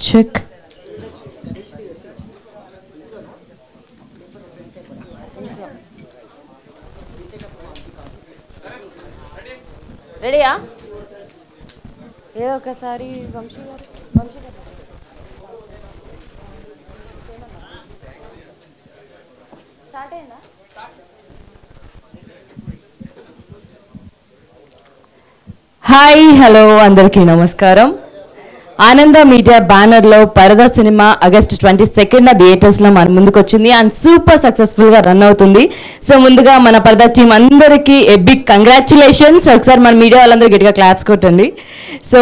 Check. రెడీయా? ఏదో ఒకసారి వంశీ గారు స్టార్ట్ అయిందా? హాయ్, హలో, అందరికీ నమస్కారం. ఆనంద మీడియా బ్యానర్లో పరదా సినిమా ఆగస్ట్ 22న థియేటర్స్లో మన ముందుకు వచ్చింది అండ్ సూపర్ సక్సెస్ఫుల్గా రన్ అవుతుంది. సో ముందుగా మన పరదా టీం అందరికీ ఏ బిగ్ కంగ్రాచులేషన్స్. ఒకసారి మన మీడియా వాళ్ళందరూ గట్టిగా క్లాప్స్ కొట్టండి. So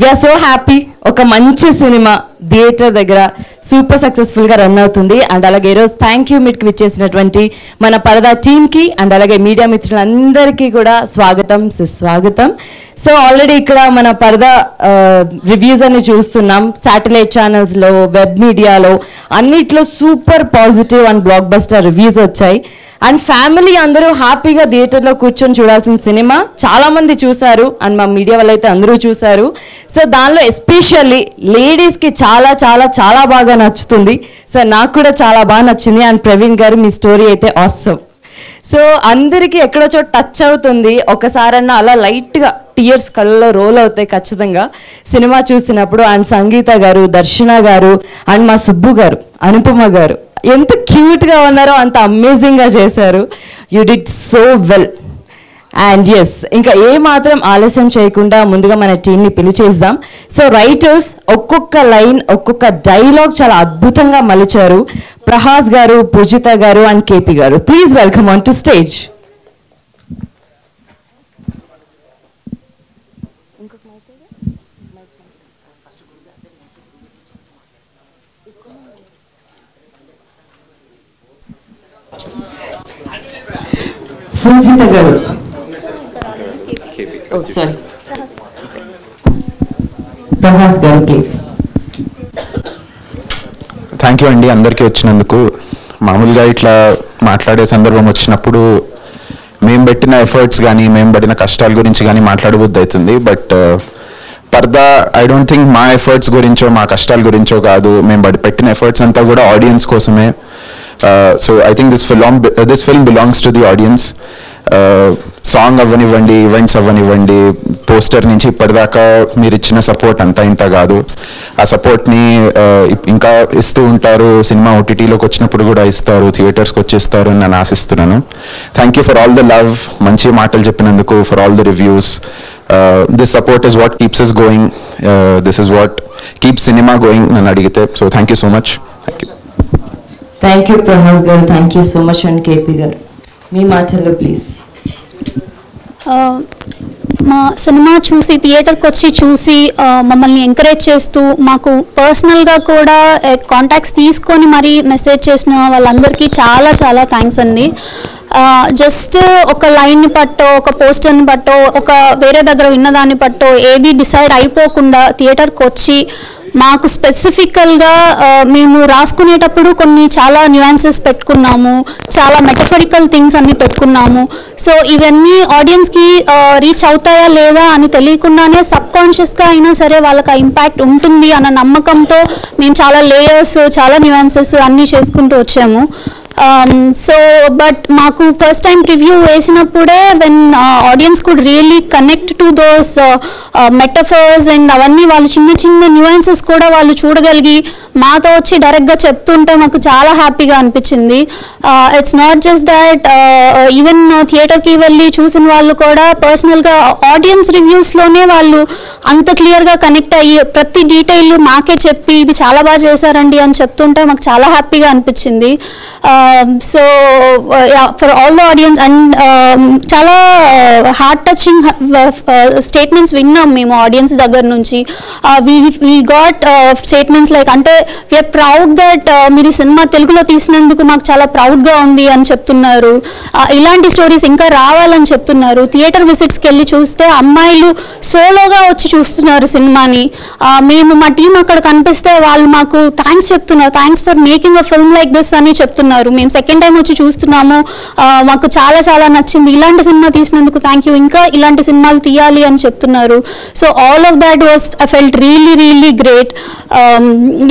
we are so happy. ఒక మంచి సినిమా థియేటర్ దగ్గర సూపర్ సక్సెస్ఫుల్గా రన్ అవుతుంది. అండ్ అలాగే ఈరోజు థ్యాంక్ యూ మీట్కి విచ్చేసినటువంటి మన పరదా టీమ్కి అండ్ అలాగే మీడియా మిత్రులందరికీ కూడా స్వాగతం, సుస్వాగతం. సో ఆల్రెడీ ఇక్కడ మన పరదా రివ్యూస్ అన్ని చూస్తున్నాం. శాటిలైట్ ఛానల్స్లో, వెబ్ మీడియాలో అన్నిట్లో super positive and block buster reviews వచ్చాయి. అండ్ ఫ్యామిలీ అందరూ హ్యాపీగా థియేటర్లో కూర్చొని చూడాల్సిన సినిమా చాలామంది చూశారు అండ్ మా మీడియా వాళ్ళైతే అందరూ చూశారు. సో దానిలో ఎస్పెషల్లీ లేడీస్కి చాలా చాలా చాలా బాగా నచ్చుతుంది. సో నాకు కూడా చాలా బాగా నచ్చింది. And Praveen garu me story అయితే ఆసమ్. సో అందరికీ ఎక్కడో చోట టచ్ అవుతుంది. ఒకసారన్నా అలా లైట్గా టీయర్స్ కళ్ళలో రోల్ అవుతాయి ఖచ్చితంగా సినిమా చూసినప్పుడు. అండ్ సంగీత గారు, దర్శన గారు అండ్ మా సుబ్బు గారు, అనుపమ గారు ఎంత క్యూట్గా ఉన్నారో అంత అమేజింగ్గా చేశారు. You did so well. And yes, ఇంకా ఏమాత్రం ఆలస్యం చేయకుండా ముందుగా మన టీంని పిలిచేద్దాం. సో రైటర్స్ ఒక్కొక్క లైన్, ఒక్కొక్క డైలాగ్ చాలా అద్భుతంగా మలిచారు. Prahas garu, Poojitha garu and KP garu, please welcome on to stage. Poojitha garu, sorry, Prahas గారు ప్లీజ్. థ్యాంక్ యూ అండి అందరికీ వచ్చినందుకు. మామూలుగా ఇట్లా మాట్లాడే సందర్భం వచ్చినప్పుడు మేము పెట్టిన ఎఫర్ట్స్ కానీ మేము పడిన కష్టాల గురించి కానీ మాట్లాడబుద్ది అవుతుంది. But purdah I don't think మా ఎఫర్ట్స్ గురించో మా కష్టాల గురించో కాదు, మేము పెట్టిన ఎఫర్ట్స్ అంతా కూడా ఆడియన్స్ కోసమే. So I think this film belongs to the audience. Song అవ్వనివ్వండి, ఈవెంట్స్ అవ్వనివ్వండి, పోస్టర్ నుంచి ఇప్పటిదాకా మీరు ఇచ్చిన సపోర్ట్ అంతా ఇంత కాదు. ఆ సపోర్ట్ని ఇంకా ఇస్తూ ఉంటారు. సినిమా ఓటీటీలోకి వచ్చినప్పుడు కూడా ఇస్తారు, థియేటర్స్కి వచ్చేస్తారు అని నేను ఆశిస్తున్నాను. Thank you for all the love, మంచి మాటలు చెప్పినందుకు, for all the reviews. This support is what keeps us going, this is what keeps cinema going నన్ను అడిగితే. So thank you so much. Thank you. Thank you Prahas garu, thank you so much. And KP garu మీ మాటల్లో please. మా cinema చూసి థియేటర్కి వచ్చి చూసి మమ్మల్ని ఎంకరేజ్ చేస్తూ మాకు పర్సనల్గా కూడా కాంటాక్ట్స్ తీసుకొని మరీ మెసేజ్ చేసిన వాళ్ళందరికీ చాలా చాలా థ్యాంక్స్ అండి. జస్ట్ ఒక లైన్ని పట్టో, ఒక పోస్టర్ని పట్టో, ఒక వేరే దగ్గర విన్నదాన్ని పట్టో ఏది డిసైడ్ అయిపోకుండా థియేటర్కి వచ్చి మాకు స్పెసిఫికల్గా మేము రాసుకునేటప్పుడు కొన్ని చాలా న్యూయాన్సెస్ పెట్టుకున్నాము, చాలా మెటఫరికల్ థింగ్స్ అన్నీ పెట్టుకున్నాము. సో ఇవన్నీ ఆడియన్స్కి రీచ్ అవుతాయా లేదా అని తెలియకుండానే సబ్కాన్షియస్గా అయినా సరే వాళ్ళకి ఆ ఇంపాక్ట్ ఉంటుంది అన్న నమ్మకంతో మేము చాలా లేయర్స్, చాలా న్యూయాన్సెస్ అన్నీ చేసుకుంటూ వచ్చాము. సో బట్ మాకు ఫస్ట్ టైం రివ్యూ వేసినప్పుడే when audience could really connect to those metaphors and అవన్నీ వాళ్ళు చిన్న చిన్న న్యూయాన్సెస్ కూడా వాళ్ళు చూడగలిగి మాతో వచ్చి డైరెక్ట్గా చెప్తుంటే మాకు చాలా హ్యాపీగా అనిపించింది. It's not just that, even థియేటర్కి వెళ్ళి చూసిన వాళ్ళు కూడా పర్సనల్గా ఆడియన్స్ రివ్యూస్లోనే వాళ్ళు అంత క్లియర్గా కనెక్ట్ అయ్యి ప్రతి డీటెయిల్ మాకే చెప్పి ఇది చాలా బాగా చేశారండి అని చెప్తుంటే మాకు చాలా హ్యాపీగా అనిపించింది. So for all the audience and చాలా హార్ట్ టచింగ్ స్టేట్మెంట్స్ విన్నాం మేము ఆడియన్స్ దగ్గర నుంచి. వీ గాట్ స్టేట్మెంట్స్ లైక్, అంటే వీఆర్ ప్రౌడ్ దట్ మీరు ఈ సినిమా తెలుగులో తీసినందుకు మాకు చాలా ప్రౌడ్గా ఉంది అని చెప్తున్నారు. ఇలాంటి స్టోరీస్ ఇంకా రావాలని చెప్తున్నారు. థియేటర్ విజిట్స్కి వెళ్ళి చూస్తే అమ్మాయిలు సోలోగా వచ్చి చూస్తున్నారు సినిమాని. మేము మా టీం అక్కడ కనిపిస్తే వాళ్ళు మాకు థ్యాంక్స్ చెప్తున్నారు, thanks for making a film like this అని చెప్తున్నారు. మేము సెకండ్ టైం వచ్చి చూస్తున్నాము, మాకు చాలా చాలా నచ్చింది, ఇలాంటి సినిమా తీసినందుకు థ్యాంక్ యూ, ఇంకా ఇలాంటి సినిమాలు తీయాలి అని చెప్తున్నారు. So all of that was, I felt really great.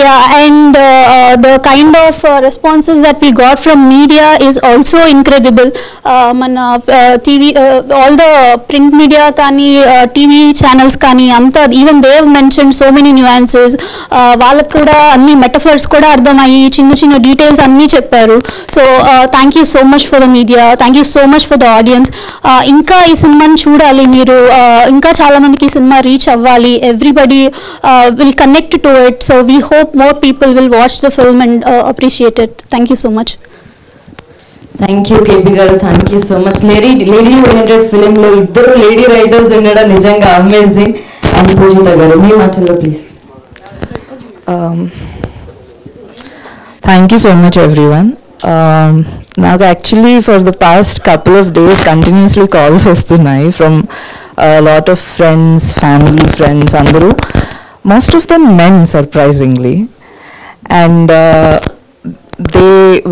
Yeah, and the kind of responses that we got from media is also incredible. Mana TV, all the print media kani, TV channels kani, anta, even they have mentioned so many nuances. Vallaku kuda anni metaphors kuda ardhamayi, chinna details anni chepparu. So thank you so much for the media, thank you so much for the audience. Inka ee cinema ni chudali meeru, inka chaala mandiki cinema reach avvali, everybody will connect to it. So we hope more people will watch the film and appreciate it. Thank you so much. Thank you KP garu, thank you so much. Lady oriented ఫిలింలో ఇద్దరు lady writers ఉండడం నిజంగా amazing. And పూజిత గారు మీ మాటల్లో please. Thank you so much, everyone. Now, actually, for the past couple of days, continuously calls వస్తున్నాయి from a lot of friends, family, friends, అందరూ. Most of them men, surprisingly. And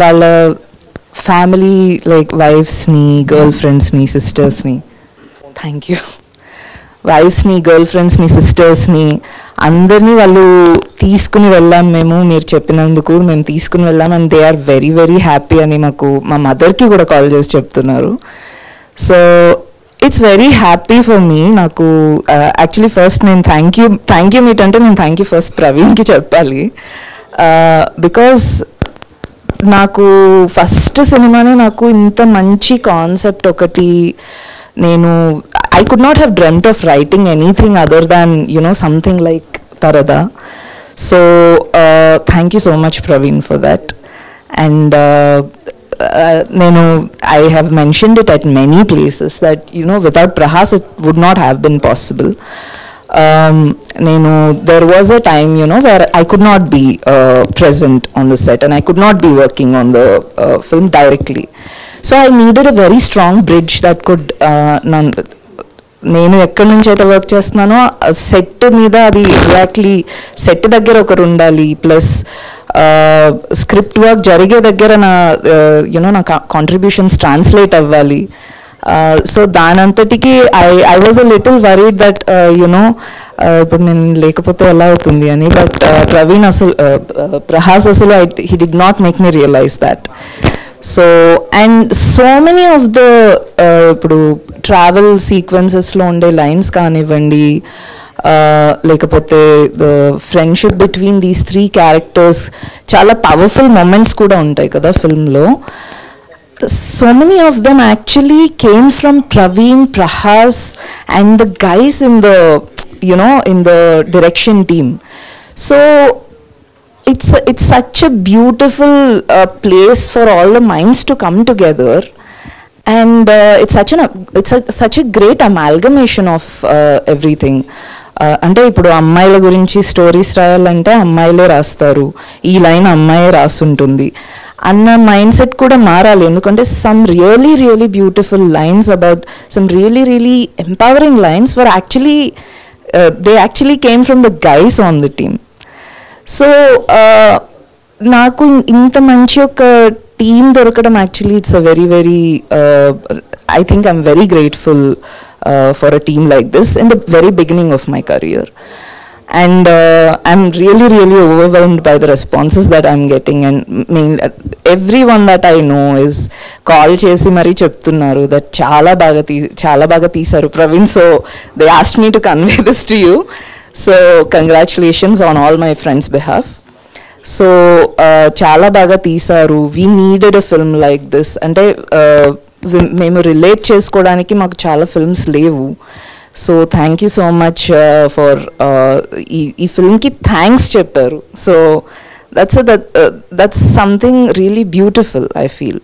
వాళ్ళ family like వైఫ్స్ని, గర్ల్ఫ్రెండ్స్ని, సిస్టర్స్ని, thank you, వైఫ్స్ని, గర్ల్ఫ్రెండ్స్ని, సిస్టర్స్ని అందరినీ వాళ్ళు తీసుకుని వెళ్ళాం. మీరు చెప్పినందుకు మేము తీసుకుని వెళ్ళాం. And they are very happy అని మాకు మా మదర్కి కూడా కాల్ చేసి చెప్తున్నారు. So it's very happy for me. నాకు యాక్చువల్లీ ఫస్ట్ నేను థ్యాంక్ యూ మీట్ అంటే నేను థ్యాంక్ యూ ఫస్ట్ ప్రవీణ్కి చెప్పాలి. బికాజ్ నాకు ఫస్ట్ సినిమానే నాకు ఇంత మంచి కాన్సెప్ట్ ఒకటి, నేను I could not have dreamt of writing anything other than, something like Parada. So thank you so much, Praveen, for that. And I have mentioned it at many places that, without Prahas it would not have been possible. There was a time, where I could not be present on the set and I could not be working on the film directly. So I needed a very strong bridge that could, నేను ఎక్కడి నుంచి అయితే work చేస్తున్నానో set మీద అది exactly set దగ్గర ఒకరు ఉండాలి, ప్లస్ స్క్రిప్ట్ వర్క్ జరిగే దగ్గర నా కాంట్రిబ్యూషన్స్ ట్రాన్స్లేట్ అవ్వాలి. సో దానంతటికి I was a little worried that ఇప్పుడు నేను లేకపోతే ఎలా అవుతుంది అని. బట్ ప్రవీణ్ ప్రహాస్ అసలు he did not make me realise that. So and so many of the ఇప్పుడు ట్రావెల్ సీక్వెన్సెస్లో ఉండే లైన్స్ కానివ్వండి, లేకపోతే the friendship between these 3 characters, చాలా పవర్ఫుల్ మూమెంట్స్ కూడా ఉంటాయి కదా ఫిల్మ్లో. So many of them actually came from Praveen, Prahas and the guys in the in the direction team. So it's such a beautiful place for all the minds to come together, and it's such a great amalgamation of everything. అంటే ఇప్పుడు అమ్మాయిల గురించి stories రాయాలంటే అమ్మాయిలే రాస్తారు, ఈ line అమ్మాయే రాసుంటుంది అన్న మైండ్ సెట్ కూడా మారాలి. ఎందుకంటే some really beautiful lines about some really empowering lines were actually they actually came from the guys on the team. So నాకు ఇంత మంచి ఒక టీమ్ దొరకడం actually it's a very I think I'm very grateful for a team like this in the very beginning of my career. And I'm really overwhelmed by the responses that I'm getting, and everyone that I know is call chesi mari cheptunnaru that chala baga teesaru Praveen. So they asked me to convey this to you. So congratulations on all my friends' behalf. So chala baga teesaru. We needed a film like this. Ante మేము relate చేసుకోవడానికి మాకు చాలా films లేవు. So thank you so much for ఈ ఫిల్మ్కి thanks చెప్పారు. So that's something really beautiful I feel.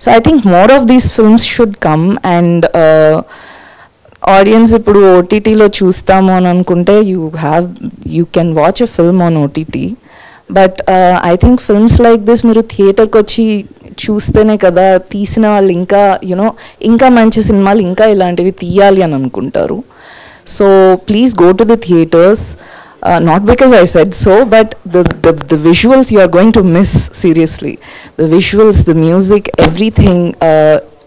So I think more of these films should come. And audience ఇప్పుడు ఓటీటీలో చూస్తాము అని అనుకుంటే you can watch a film on OTT. But I think films like this మీరు థియేటర్కి వచ్చి చూస్తేనే కదా తీసిన వాళ్ళు ఇంకా మంచి సినిమాలు ఇంకా ఇలాంటివి తీయాలి అని అనుకుంటారు. So please go to the theatres. Not because I said so, but the visuals you are going to miss, seriously. The visuals, the music, everything.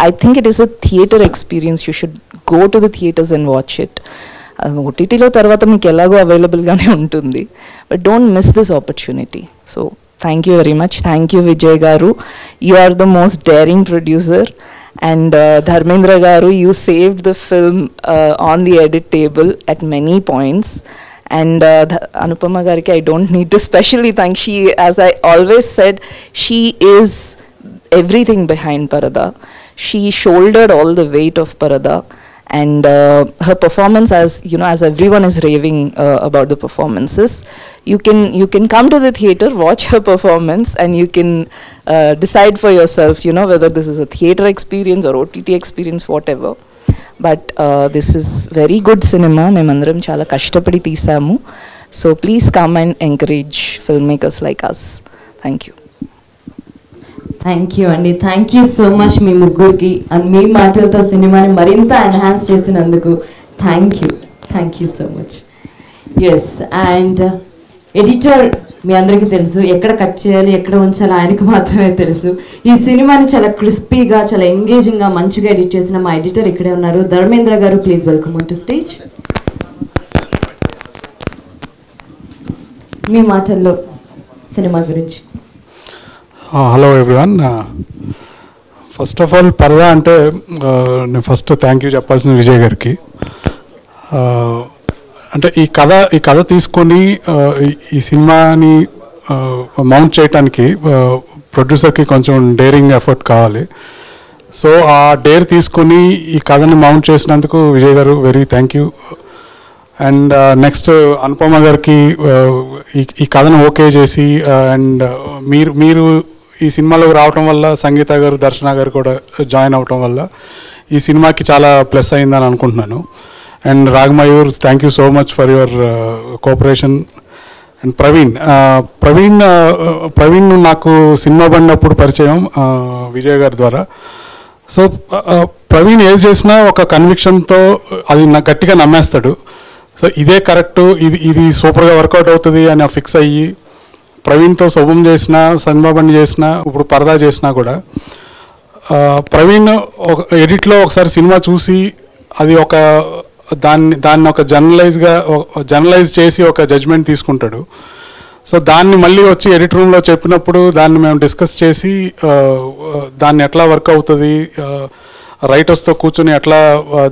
I think it is a theater experience. You should go to the theaters and watch it. ఓటీటీలో తర్వాత మీకు ఎలాగో అవైలబుల్గానే ఉంటుంది, but don't miss this opportunity. So thank you very much. Thank you Vijay garu, you are the most daring producer. And Dharmendra garu, you saved the film on the edit table at many points. And Anupama gariki, I don't need to specially thank. She, as I always said, she is everything behind Parada. She shouldered all the weight of Parada. And her performance, as you know, as everyone is raving about the performances, you can come to the theatre, watch her performance, and you can decide for yourself, you know, whether this is a theatre experience or OTT experience, whatever. But this is very good cinema. Memandaram chala kashtapadi teesamu. So please come and encourage filmmakers like us. Thank you. Thank you అండి. Thank you so much మీ ముగ్గురికి, and మీ మాటలతో సినిమాని మరింత enhance చేసినందుకు thank you so much. Yes, and editor మీ అందరికీ తెలుసు, ఎక్కడ కట్ చేయాలి ఎక్కడ ఉంచాలి ఆయనకు మాత్రమే తెలుసు. ఈ సినిమాని చాలా క్రిస్పీగా, చాలా ఎంగేజింగ్గా, మంచిగా ఎడిట్ చేసిన మా ఎడిటర్ ఇక్కడే ఉన్నారు. Dharmendra garu, please welcome on to stage. మీ మాటల్లో సినిమా గురించి. Hello everyone. First of all Paradha అంటే నేను ఫస్ట్ థ్యాంక్ యూ చెప్పాల్సిన విజయ్ గారికి. అంటే ఈ కథ తీసుకొని ఈ సినిమాని మౌంట్ చేయడానికి ప్రొడ్యూసర్కి కొంచెం డేరింగ్ ఎఫర్ట్ కావాలి. సో ఆ డేర్ తీసుకొని ఈ కథని మౌంట్ చేసినందుకు విజయ్ గారు very thank you. And next Anupama గారికి ఈ కథను ఓకే చేసి, అండ్ మీరు ఈ సినిమాలోకి రావటం వల్ల, సంగీత గారు, దర్శన గారు కూడా జాయిన్ అవటం వల్ల ఈ సినిమాకి చాలా ప్లస్ అయిందని అనుకుంటున్నాను. And Ragamayur, thank you so much for your cooperation. And Praveen నాకు సినిమా పడినప్పుడు పరిచయం విజయ్ గారి ద్వారా. సో ప్రవీణ్ ఏది చేసినా ఒక కన్విక్షన్తో అది గట్టిగా నమ్మేస్తాడు. సో ఇదే కరెక్టు, ఇది సూపర్గా వర్కౌట్ అవుతుంది అని ఫిక్స్ అయ్యి ప్రవీణ్తో శుభం చేసిన, సినిమా బండి చేసిన, ఇప్పుడు పరదా చేసినా కూడా ప్రవీణ్ ఒక ఎడిట్లో ఒకసారి సినిమా చూసి అది ఒక దాన్ని ఒక జర్నలైజ్ చేసి ఒక జడ్జ్మెంట్ తీసుకుంటాడు. సో దాన్ని మళ్ళీ వచ్చి ఎడిట్ రూమ్లో చెప్పినప్పుడు దాన్ని మేము డిస్కస్ చేసి దాన్ని ఎట్లా వర్క్ అవుతుంది, రైటర్స్తో కూర్చొని ఎట్లా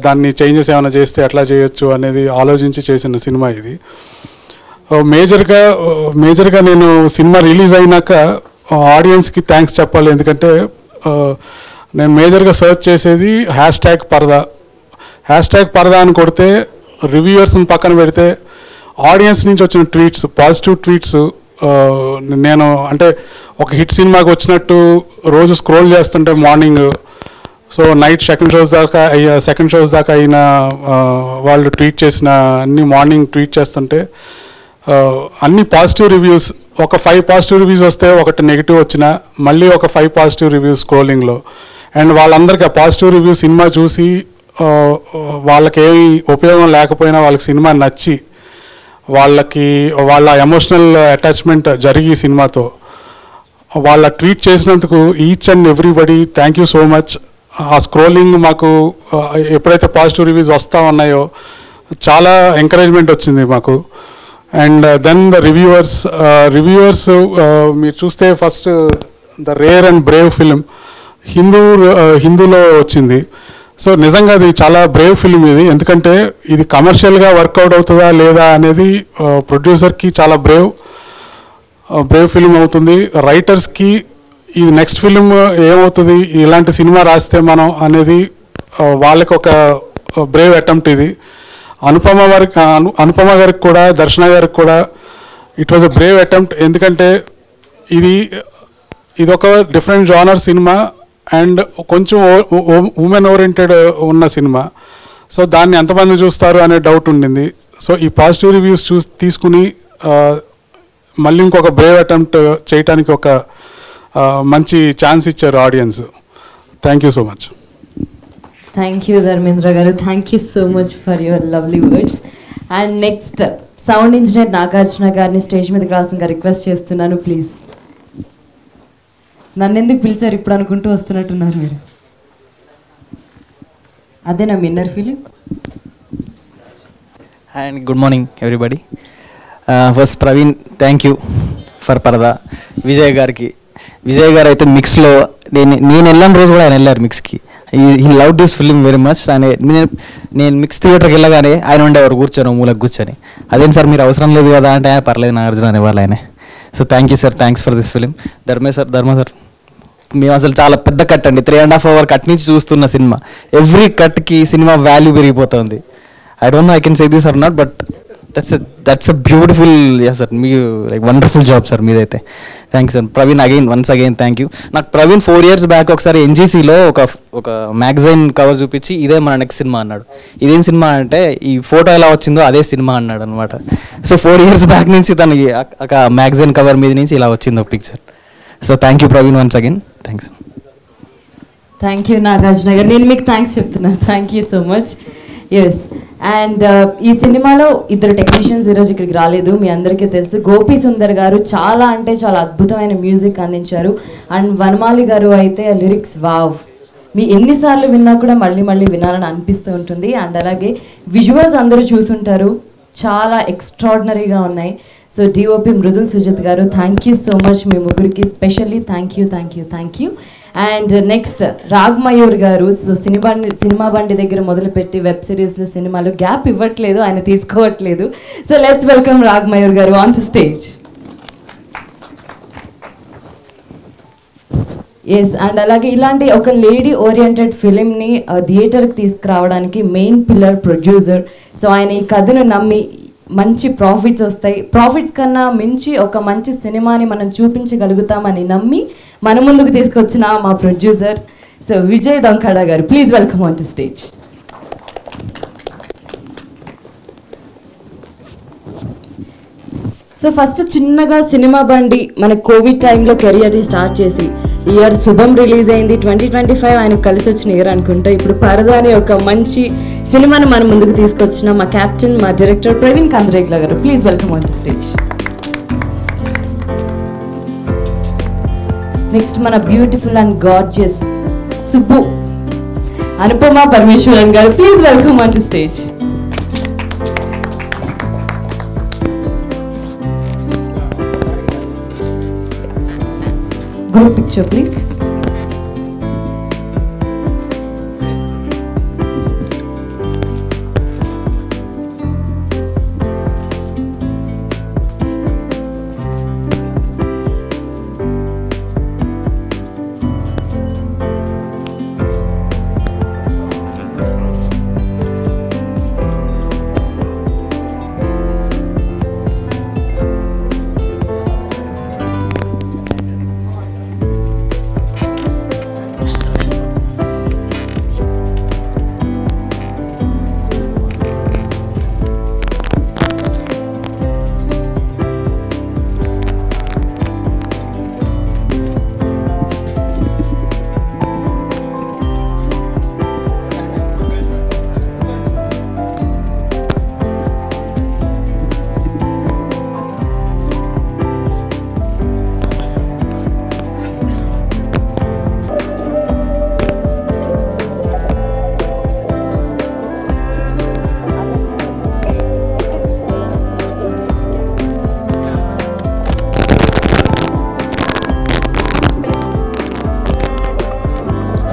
దాన్ని చేంజెస్ ఏమైనా చేస్తే ఎట్లా చేయొచ్చు అనేది ఆలోచించి చేసిన సినిమా ఇది. మేజర్గా నేను సినిమా రిలీజ్ అయినాక ఆడియన్స్కి థ్యాంక్స్ చెప్పాలి. ఎందుకంటే నేను మేజర్గా సర్చ్ చేసేది #పరదా అని కొడితే రివ్యూవర్స్ని పక్కన పెడితే ఆడియన్స్ నుంచి వచ్చిన ట్వీట్స్, పాజిటివ్ ట్వీట్స్, నేను అంటే ఒక హిట్ సినిమాకి వచ్చినట్టు రోజు స్క్రోల్ చేస్తుంటే morning, so night second shows దాకా అయిన వాళ్ళు ట్వీట్ చేసిన అన్ని మార్నింగ్ ట్వీట్ చేస్తుంటే అన్ని పాజిటివ్ రివ్యూస్. ఒక 5 పాజిటివ్ రివ్యూస్ వస్తే ఒకటి నెగిటివ్ వచ్చిన, మళ్ళీ ఒక 5 పాజిటివ్ రివ్యూస్ స్క్రోలింగ్లో. అండ్ వాళ్ళందరికీ ఆ పాజిటివ్ రివ్యూ సినిమా చూసి వాళ్ళకి ఏమి ఉపయోగం లేకపోయినా వాళ్ళకి సినిమా నచ్చి వాళ్ళ ఎమోషనల్ అటాచ్మెంట్ జరిగి సినిమాతో వాళ్ళ ట్వీట్ చేసినందుకు each and everybody thank you so much. ఆ స్క్రోలింగ్ మాకు ఎప్పుడైతే పాజిటివ్ రివ్యూస్ వస్తూ ఉన్నాయో చాలా ఎంకరేజ్మెంట్ వచ్చింది మాకు. అండ్ దెన్ ద రివ్యూవర్స్ మీరు చూస్తే first the rare and brave film హిందూలో వచ్చింది. సో నిజంగా అది చాలా బ్రేవ్ ఫిలిం ఇది. ఎందుకంటే ఇది కమర్షియల్గా వర్కౌట్ అవుతుందా లేదా అనేది ప్రొడ్యూసర్కి చాలా బ్రేవ్ ఫిలిం అవుతుంది. రైటర్స్కి ఇది నెక్స్ట్ ఫిలిం ఏమవుతుంది, ఇలాంటి సినిమా రాస్తే మనం అనేది వాళ్ళకి ఒక బ్రేవ్ అటెంప్ట్ ఇది. అనుపమ గారికి కూడా, దర్శన గారికి కూడా it was a brave attempt. ఎందుకంటే ఇది ఒక డిఫరెంట్ జానర్ సినిమా అండ్ కొంచెం ఉమెన్ ఓరియంటెడ్ ఉన్న సినిమా. సో దాన్ని ఎంతమంది చూస్తారు అనే డౌట్ ఉండింది. సో ఈ పాజిటివ్ రివ్యూస్ తీసుకుని మళ్ళీ ఇంకొక బ్రేవ్ అటెంప్ట్ చేయడానికి ఒక మంచి ఛాన్స్ ఇచ్చారు audience. Thank you so much. Thank you Dharmendra garu, thank you so much for your lovely words. And next sound engineer Nagarjuna గారిని స్టేజ్ మీదకి రాసిందిగా రిక్వెస్ట్ చేస్తున్నాను ప్లీజ్. నన్ను ఎందుకు పిలిచారు ఇప్పుడు అనుకుంటూ వస్తున్నట్టున్నారు మీరు. అదేనా మీ inner feeling? And good morning everybody. First Praveen, thank you for Paradha. Vijay గారు అయితే మిక్స్లో నేను వెళ్ళిన రోజు కూడా ఆయన వెళ్ళారు మిక్స్కి. He love this film very much. నేను మిక్స్ థియేటర్కి వెళ్ళగానే ఆయన ఉండేవారు కూర్చొని మూలకు కూర్చొని, అదేం సార్ మీరు అవసరం లేదు కదా అంటే పర్లేదు నాగార్జున అనేవాళ్ళు ఆయన. So thank you sir, thanks for this film. ధర్మ సార్ మేము అసలు చాలా పెద్ద కట్ అండి, 3.5 hour కట్ నుంచి చూస్తున్న సినిమా. ఎవ్రీ కట్కి సినిమా వాల్యూ పెరిగిపోతుంది. I don't know I can say this or not, but that's a beautiful, yes sir, me like wonderful job sir మీదైతే. Thank you sir. Praveen once again thank you. నాకు Praveen 4 years back ఒకసారి ఎన్జీసీలో ఒక magazine cover చూపించి ఇదే మన next cinema అన్నాడు. ఇదేం cinema అంటే ఈ ఫోటో ఎలా వచ్చిందో అదే సినిమా అన్నాడు అనమాట. సో 4 years బ్యాక్ నుంచి తనకి ఒక మ్యాగజైన్ కవర్ మీద నుంచి ఇలా వచ్చింది ఒక picture. So thank you Praveen once again. Thanks. Thank you Nagarjuna garu. నేను మీకు థ్యాంక్స్ చెప్తున్నాను. Thank you so much. Yes, and ఈ సినిమాలో ఇద్దరు టెక్నీషియన్స్ ఈరోజు ఇక్కడికి రాలేదు, మీ అందరికీ తెలుసు. గోపి సుందర్ గారు చాలా అంటే చాలా అద్భుతమైన మ్యూజిక్ అందించారు. అండ్ వనమాలి గారు అయితే లిరిక్స్ వావ్, మీ ఎన్నిసార్లు విన్నా కూడా మళ్ళీ మళ్ళీ వినాలని అనిపిస్తూ ఉంటుంది. అండ్ అలాగే విజువల్స్ అందరూ చూసుంటారు, చాలా ఎక్స్ట్రాడినరీగా ఉన్నాయి. So DOP Mridul Sujith garu, thank you so much. మీ ముగ్గురికి specially thank you. And next Ragmayur garu. So cinema బండి దగ్గర మొదలుపెట్టి వెబ్ సిరీస్లు సినిమాలు గ్యాప్ ఇవ్వట్లేదు, ఆయన తీసుకోవట్లేదు. So let's welcome Ragmayur garu on to stage. Yes, and అలాగే ఇలాంటి ఒక లేడీ ఓరియంటెడ్ ఫిలింని థియేటర్కి తీసుకురావడానికి మెయిన్ పిల్లర్ ప్రొడ్యూసర్. సో ఆయన ఈ కథను నమ్మి మంచి ప్రాఫిట్స్ వస్తాయి, ప్రాఫిట్స్ కన్నా మించి ఒక మంచి సినిమాని మనం చూపించగలుగుతామని నమ్మి మన ముందుకు తీసుకొచ్చిన మా ప్రొడ్యూసర్ సో విజయ్ దొంకడ గారు, please welcome on to stage. So first చిన్నగా సినిమా బండి మన కోవిడ్ టైంలో కెరియర్ని స్టార్ట్ చేసి ఇయర్ శుభం రిలీజ్ అయింది, 2025 ఆయనకు కలిసి వచ్చిన ఇయర్ అనుకుంటా. ఇప్పుడు పరదా అనే ఒక మంచి సినిమాను మన ముందుకు తీసుకొచ్చిన మా కెప్టెన్, మా director Praveen Kandregula garu, please welcome on to stage. Next మన beautiful and gorgeous Subbu Anupama Parameswaran garu, please welcome on to stage. Group picture please.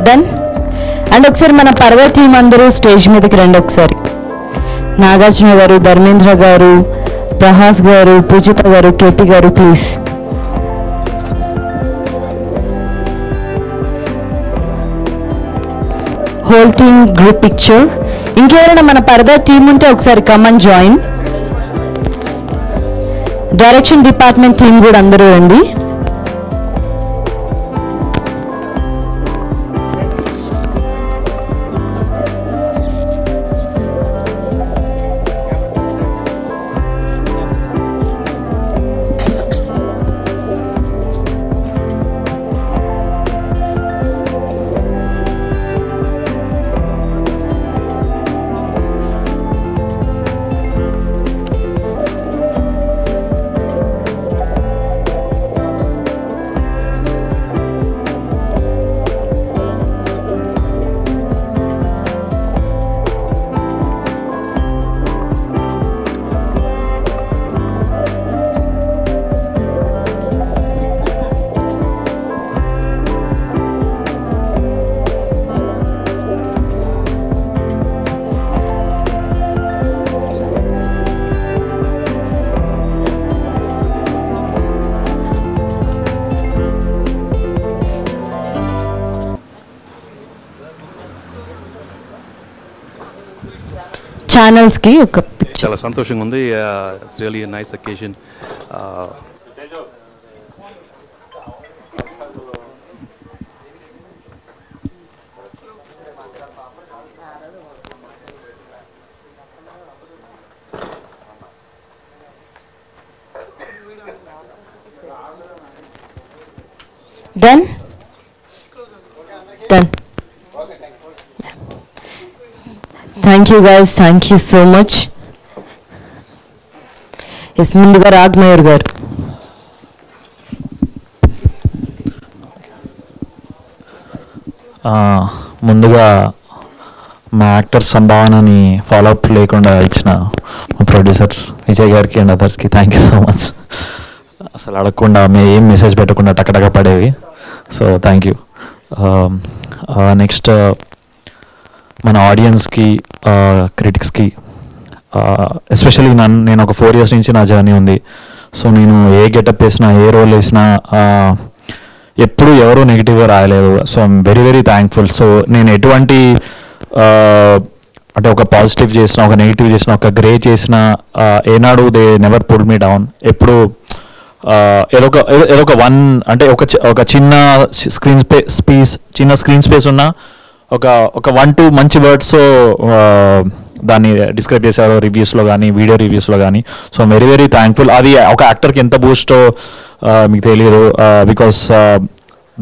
Done. And ఒకసారి మన పర్వ టీం అందరూ స్టేజ్ మీదకి రండి ఒకసారి. నాగార్జున గారు, ధర్మేంద్ర గారు, ప్రహాస్ గారు, పూజిత గారు, KP garu, please. Whole team group picture. ఇంకెవరైనా మన పర్వ టీం ఉంటే ఒకసారి come on join. Direction department team కూడా అందరూ రండి. ఛానల్స్కి ఒక పిక్చర్. చాలా సంతోషంగా ఉంది. It's really nice occasion. Done? Done. Thank you guys. Thank you so much. Yes, ముందుగా రాగ్మయూర్ గారు. ముందుగా మా యాక్టర్ సంభావనని ఫాలోఅప్ లేకుండా ఇచ్చిన మా ప్రొడ్యూసర్ విజయ్ గారికి అండ్ అదర్స్కి థ్యాంక్ యూ సో మచ్. అసలు అడగకుండా ఏం మెసేజ్ పెట్టకుండా టకటక పడేవి. So thank you. నెక్స్ట్ మన ఆడియన్స్కి, క్రిటిక్స్కి, ఎస్పెషలీ నేను ఒక 4 years నుంచి నా జర్నీ ఉంది. సో నేను ఏ గెటప్ వేసినా, ఏ రోల్ వేసినా ఎప్పుడు ఎవరూ నెగిటివ్గా రాయలేదు. So I'm very very thankful. So నేను ఎటువంటి అంటే ఒక పాజిటివ్ చేసిన, ఒక నెగిటివ్ చేసిన, ఒక గ్రే చేసిన ఏనాడు they never pull me down. ఎప్పుడు ఏదో ఒక అంటే ఒక చిన్న స్క్రీన్ స్పేస్ ఉన్న ఒక 1-2 మంచి వర్డ్స్ దాన్ని డిస్క్రైబ్ చేశారు రివ్యూస్లో కానీ, వీడియో రివ్యూస్లో కానీ. So very very thankful. అది ఒక యాక్టర్కి ఎంత బూస్టో మీకు తెలియదు. Because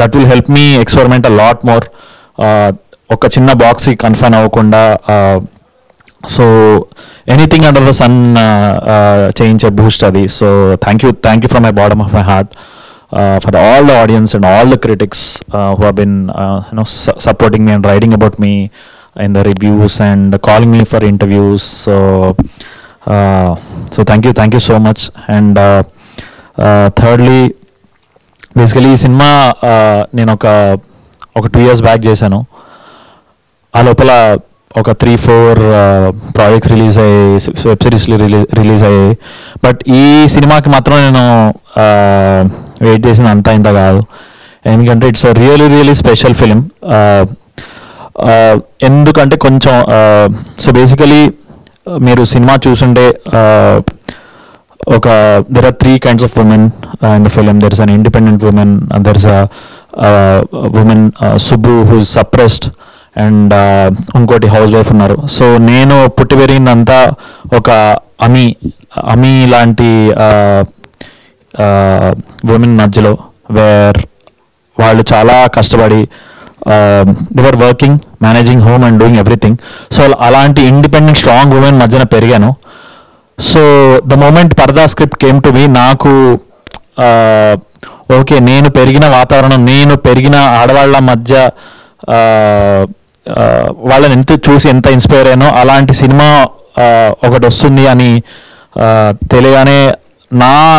that will help me experiment a lot more. ఒక చిన్న బాక్స్కి కన్ఫైన్ అవ్వకుండా so anything under the sun చేయించే బూస్ట్ అది. So thank you from my bottom of my heart for all the audience and all the critics who have been supporting me and writing about me in the reviews and calling me for interviews. So thank you so much. And thirdly, basically ఈ cinema నేను ఒక 2 years back చేశాను. ఆ లోపల ఒక 3-4 projects release అయ్యాయి, web సిరీస్లు release అయ్యాయి. బట్ ఈ సినిమాకి మాత్రం నేను వెయిట్ చేసింది అంతా ఇంత కాదు. ఎందుకంటే ఇట్స్ రియలీ స్పెషల్ ఫిలిం. ఎందుకంటే కొంచెం సో బేసికలీ మీరు సినిమా చూసుంటే there are 3 kinds of women in the film. There is an independent woman, there is a woman Subbu who is suppressed, and ఇంకోటి హౌస్ వైఫ్ ఉన్నారు. So నేను పుట్టి పెరిగిందంతా ఒక అమీ లాంటి ఉమెన్ మధ్యలో, వేర్ వాళ్ళు చాలా కష్టపడి they were working, managing home and doing everything. So అలాంటి ఇండిపెండెంట్ స్ట్రాంగ్ ఉమెన్ మధ్యన పెరిగాను. సో ద మూమెంట్ పరదా స్క్రిప్ట్ కేమ్ టు మీ, నాకు ఓకే నేను పెరిగిన వాతావరణం, నేను పెరిగిన ఆడవాళ్ళ మధ్య వాళ్ళని ఎంత చూసి ఎంత ఇన్స్పైర్ అయ్యానో అలాంటి సినిమా ఒకటి వస్తుంది అని తెలియగానే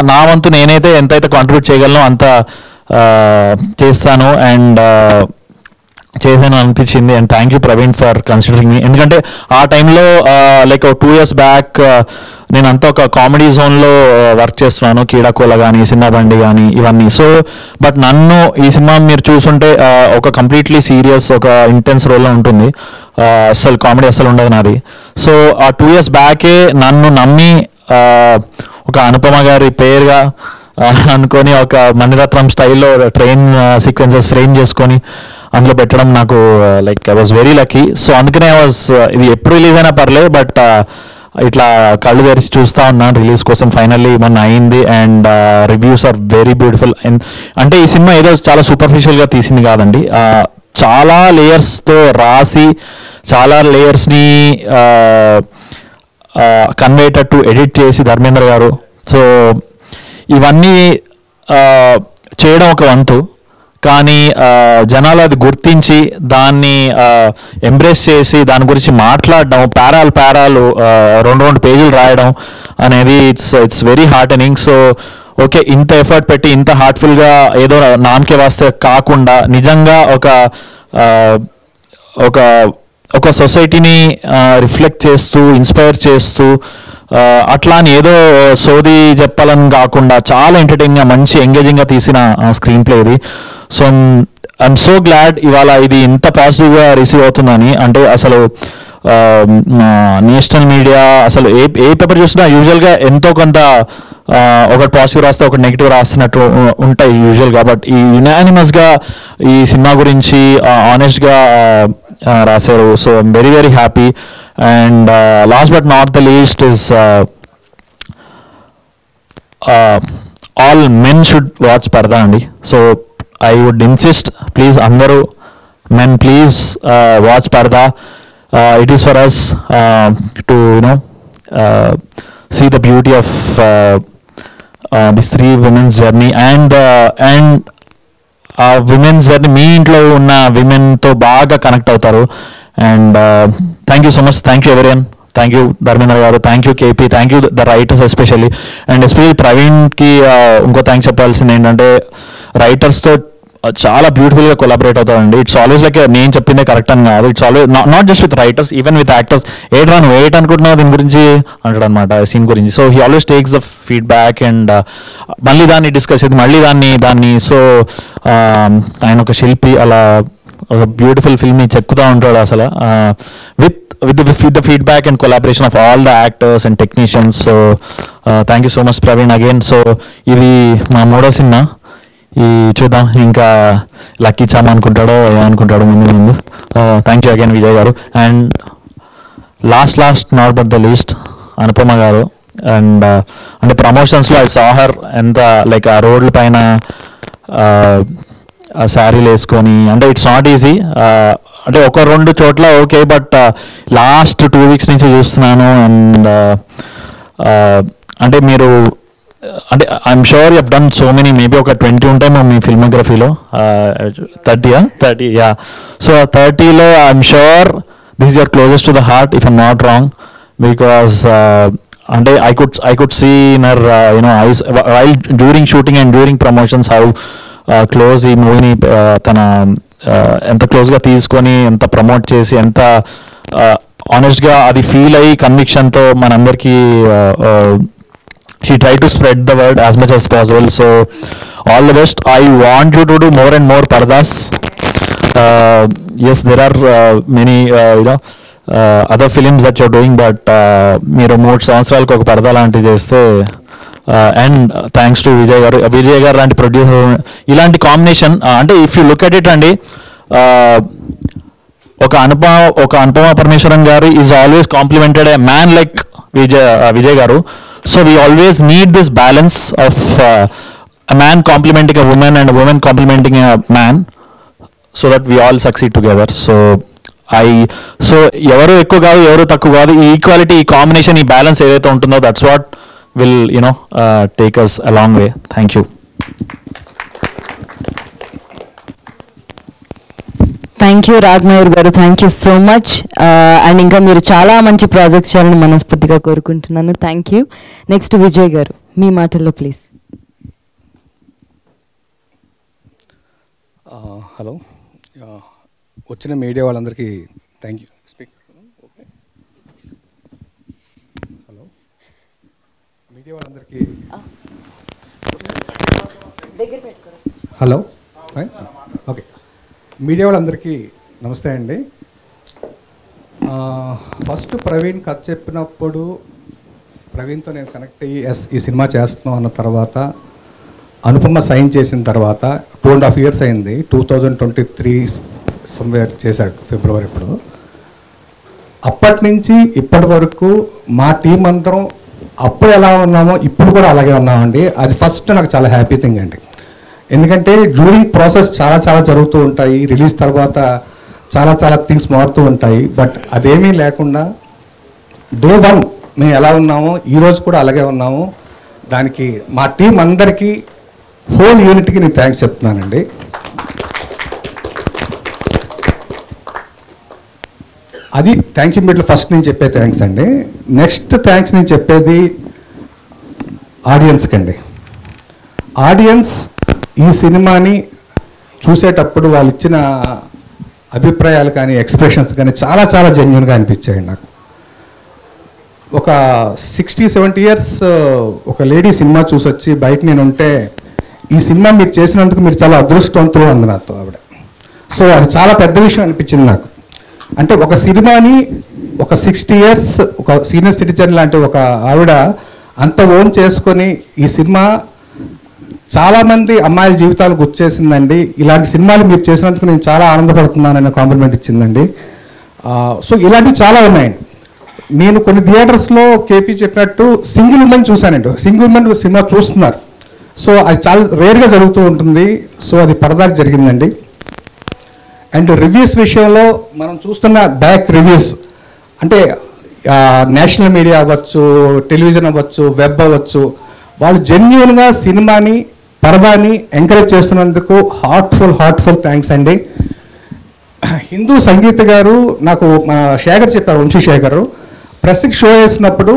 నా వంతు నేనైతే ఎంతైతే కాంట్రిబ్యూట్ చేయగలను అంత చేస్తాను అండ్ చేశాను అనిపించింది. And thank you Praveen for considering మీ. ఎందుకంటే ఆ టైంలో లైక్ 2 years బ్యాక్ నేనంతా ఒక కామెడీ జోన్లో వర్క్ చేస్తున్నాను, కీడాకోల కానీ, సిన్నబండి కానీ ఇవన్నీ. సో బట్ నన్ను ఈ సినిమా మీరు చూసుంటే ఒక కంప్లీట్లీ సీరియస్, ఒక ఇంటెన్స్ రోల్లో ఉంటుంది. అసలు కామెడీ అసలు ఉండదు నాది. సో ఆ 2 years బ్యాకే నన్ను నమ్మి ఒక అనుపమ గారి పేరుగా అనుకొని ఒక మణిరత్నం స్టైల్లో ట్రైన్ సీక్వెన్సెస్ ఫ్రేమ్ చేసుకొని అందులో పెట్టడం నాకు like I was very lucky. So అందుకనే ఇది ఎప్పుడు రిలీజ్ అయినా పర్లేదు, బట్ ఇట్లా కళ్ళు తెరిచి చూస్తూ ఉన్నాను రిలీజ్ కోసం. ఫైనల్లీ మొన్న అయింది and reviews are very beautiful. అంటే ఈ సినిమా ఏదో చాలా సూపర్ఫిషియల్గా తీసింది కాదండి, చాలా లేయర్స్తో రాసి చాలా లేయర్స్ని కన్వేటెడ్ ఎడిట్ చేసి ధర్మేంద్ర గారు. సో ఇవన్నీ చేయడం ఒక వంతు, కానీ జనాలు అది గుర్తించి దాన్ని ఎంబ్రేస్ చేసి దాని గురించి మాట్లాడడం, పారాలు 2 పేజీలు రాయడం అనేది ఇట్స్ వెరీ హార్టెనింగ్. సో ఓకే, ఇంత ఎఫర్ట్ పెట్టి ఇంత హార్ట్ఫుల్గా ఏదో నామకే వాస్తే కాకుండా నిజంగా ఒక సొసైటీని రిఫ్లెక్ట్ చేస్తూ, ఇన్స్పైర్ చేస్తూ, అట్లా అని ఏదో సోది చెప్పాలని కాకుండా చాలా ఎంటర్టైనింగ్గా మంచి ఎంగేజింగ్గా తీసిన స్క్రీన్ ప్లే ఇది. సో ఐఎమ్ సో గ్లాడ్ ఇవాళ ఇది ఇంత పాజిటివ్గా రిసీవ్ అవుతుందని. అంటే అసలు నేషనల్ మీడియా అసలు ఏ పేపర్ చూసినా యూజువల్గా ఎంతో కొంత ఒకటి పాజిటివ్ రాస్తే ఒకటి నెగిటివ్ రాస్తున్నట్టు ఉంటాయి యూజువల్గా. బట్ ఈ యునానిమస్గా ఈ సినిమా గురించి ఆనెస్ట్గా రాశారు. So I'm very very happy. And last but not the least is all men should watch Paradha అండి. So I would insist, please అందరూ men, please watch Parda. It is for us to see the beauty of these three women's journey and women's journey. మీ ఇంట్లో ఉన్న women తో బాగా connect అవుతారు. And thank you so much. Thank you everyone. Thank you Dharmendra గారు, thank you KP, thank you the writers especially. And especially ప్రవీణ్కి ఇంకో thanks చెప్పాల్సింది ఏంటంటే రైటర్స్తో చాలా బ్యూటిఫుల్గా కొలాబరేట్ అవుతారండి. ఇట్స్ ఆల్వేస్ లైక్ నేను చెప్పిందే కరెక్ట్ అని కాదు. It's always not just with writers, even with actors. నువ్వు ఎయిట్ అనుకుంటున్నావు దీని గురించి అంటాడు అనమాట, సీన్ గురించి. So he always takes the feedback and మళ్ళీ దాన్ని డిస్కస్ చేసి మళ్ళీ దాన్ని సో ఆయన ఒక శిల్పి, అలా ఒక బ్యూటిఫుల్ ఫిల్మ్ని చెక్కుతూ ఉంటాడు అసలు with the feedback and collaboration of all the actors and technicians. So thank you so much Praveen again. So ఇది మా మూడో సినిమా, ఈ చూద్దాం ఇంకా లక్కీ చామ్ అనుకుంటాడో ఏమనుకుంటాడో ముందు. థ్యాంక్ యూ అగైన్ విజయ్ గారు. And last not but the least Anupama గారు. And అంటే ప్రమోషన్స్లో ఐ సా హర్ ఎంత లైక్ ఆ రోడ్ల పైన ఆ శారీలు వేసుకొని, అంటే ఇట్స్ నాట్ ఈజీ. అంటే ఒక రెండు చోట్ల ఓకే, బట్ లాస్ట్ 2 weeks నుంచి చూస్తున్నాను. అండ్ అంటే మీరు అంటే I'm sure you have done so many, maybe ఒక 20 ఉంటాయి మీ ఫిల్మోగ్రఫీలో. 30 యా. సో 30లో I'm sure this is your closest to the heart if I'm not wrong, because అంటే I could see in her eyes while during shooting and during promotions how close ఈ మూవీని తన ఎంత క్లోజ్గా తీసుకొని ఎంత ప్రమోట్ చేసి ఎంత ఆనెస్ట్గా అది ఫీల్ అయ్యి కన్విక్షన్తో మనందరికీ she tried to spread the word as much as possible. So all the best. I want you to do more and more pardas. Yes, there are many other films that you're doing, but మీరు 3 సంవత్సరాలకు ఒక పరదా లాంటివి చేస్తే, and thanks to Vijay గారు లాంటి producer. ఇలాంటి combination అంటే if you look at it అండి, ఒక అనుపమ పరమేశ్వరన్ గారు is always complimented a man like Vijay గారు. So we always need this balance of a man complimenting a woman and a woman complimenting a man, so that we all succeed together. So ఎవరు ఎక్కువ కాదు ఎవరు తక్కువ కాదు, ఈ equality, ఈ combination, ఈ బ్యాలెన్స్ ఏదైతే ఉంటుందో that's what will take us a long way. Thank you. Thank you Raghamayur garu, thank you so much. And ఇంకా మీరు చాలా మంచి ప్రాజెక్ట్స్ చేయాలని మనస్ఫూర్తిగా కోరుకుంటున్నాను. Thank you. నెక్స్ట్ విజయ్ గారు, మీ మాటల్లో ప్లీజ్. హలో, వచ్చిన మీడియా వాళ్ళందరికీ thank you. Okay, hello media వాళ్ళందరికీ హలో ఓకే మీడియా వాళ్ళందరికీ నమస్తే అండి. ఫస్ట్ ప్రవీణ్ కథ చెప్పినప్పుడు ప్రవీణ్తో నేను కనెక్ట్ అయ్యి ఈ సినిమా చేస్తున్నాం అన్న తర్వాత, అనుపమ సైన్ చేసిన తర్వాత 2.5 years అయింది. 2023 సమ్వేర్ చేశాడు, ఫిబ్రవరి. ఇప్పుడు అప్పటి నుంచి ఇప్పటి వరకు మా టీం అందరం అప్పుడు ఎలా ఉన్నామో ఇప్పుడు కూడా అలాగే ఉన్నామండి. అది ఫస్ట్ నాకు చాలా హ్యాపీ థింగ్ అండి. ఎందుకంటే డ్యూరింగ్ ప్రాసెస్ చాలా జరుగుతూ ఉంటాయి, రిలీజ్ తర్వాత చాలా థింగ్స్ మారుతూ ఉంటాయి. బట్ అదేమీ లేకుండా డే 1 మేము ఎలా ఉన్నామో ఈరోజు కూడా అలాగే ఉన్నాము. దానికి మా టీం అందరికీ, హోల్ యూనిట్కి నేను థ్యాంక్స్ చెప్తున్నానండి. అది థ్యాంక్ యూ మీట్లో ఫస్ట్ నేను చెప్పే థ్యాంక్స్ అండి. నెక్స్ట్ థ్యాంక్స్ నేను చెప్పేది ఆడియన్స్కి అండి. ఆడియన్స్ ఈ సినిమాని చూసేటప్పుడు వాళ్ళు ఇచ్చిన అభిప్రాయాలు కానీ ఎక్స్ప్రెషన్స్ కానీ చాలా జెన్యూన్గా అనిపించాయి నాకు. ఒక 60-70 years ఒక లేడీ సినిమా చూసొచ్చి బయట నేను ఉంటే, ఈ సినిమా మీరు చేసినందుకు మీరు చాలా అదృష్టవంతులు అంది నాతో ఆవిడ. సో అది చాలా పెద్ద విషయం అనిపించింది నాకు. అంటే ఒక సినిమాని ఒక 60 years ఒక సీనియర్ సిటిజన్ లాంటి ఒక ఆవిడ అంత ఓన్ చేసుకొని ఈ సినిమా చాలామంది అమ్మాయిల జీవితాలు గుర్చేసిందండి. ఇలాంటి సినిమాలు మీరు చేసినందుకు నేను చాలా ఆనందపడుతున్నానని కాంప్లిమెంట్ ఇచ్చిందండి. సో ఇలాంటివి చాలా ఉన్నాయండి. నేను కొన్ని థియేటర్స్లో కేపీ చెప్పినట్టు సింగిల్ ఉమెన్ చూశానండి. సింగిల్ ఉమెన్ సినిమా చూస్తున్నారు. సో అది చాలా రేర్గా జరుగుతూ ఉంటుంది. సో అది పరదాకు జరిగిందండి. అండ్ రివ్యూస్ విషయంలో మనం చూస్తున్న బ్యాక్ రివ్యూస్ అంటే నేషనల్ మీడియా అవ్వచ్చు, టెలివిజన్ అవ్వచ్చు, వెబ్ అవ్వచ్చు, వాళ్ళు జెన్యున్గా సినిమాని పరదాని ఎంకరేజ్ చేస్తున్నందుకు హార్ట్ఫుల్ థ్యాంక్స్ అండి. హిందూ సంగీత గారు నాకు శేఖర్ చెప్పారు, వంశీశేఖర్ ప్రెస్కి షో వేసినప్పుడు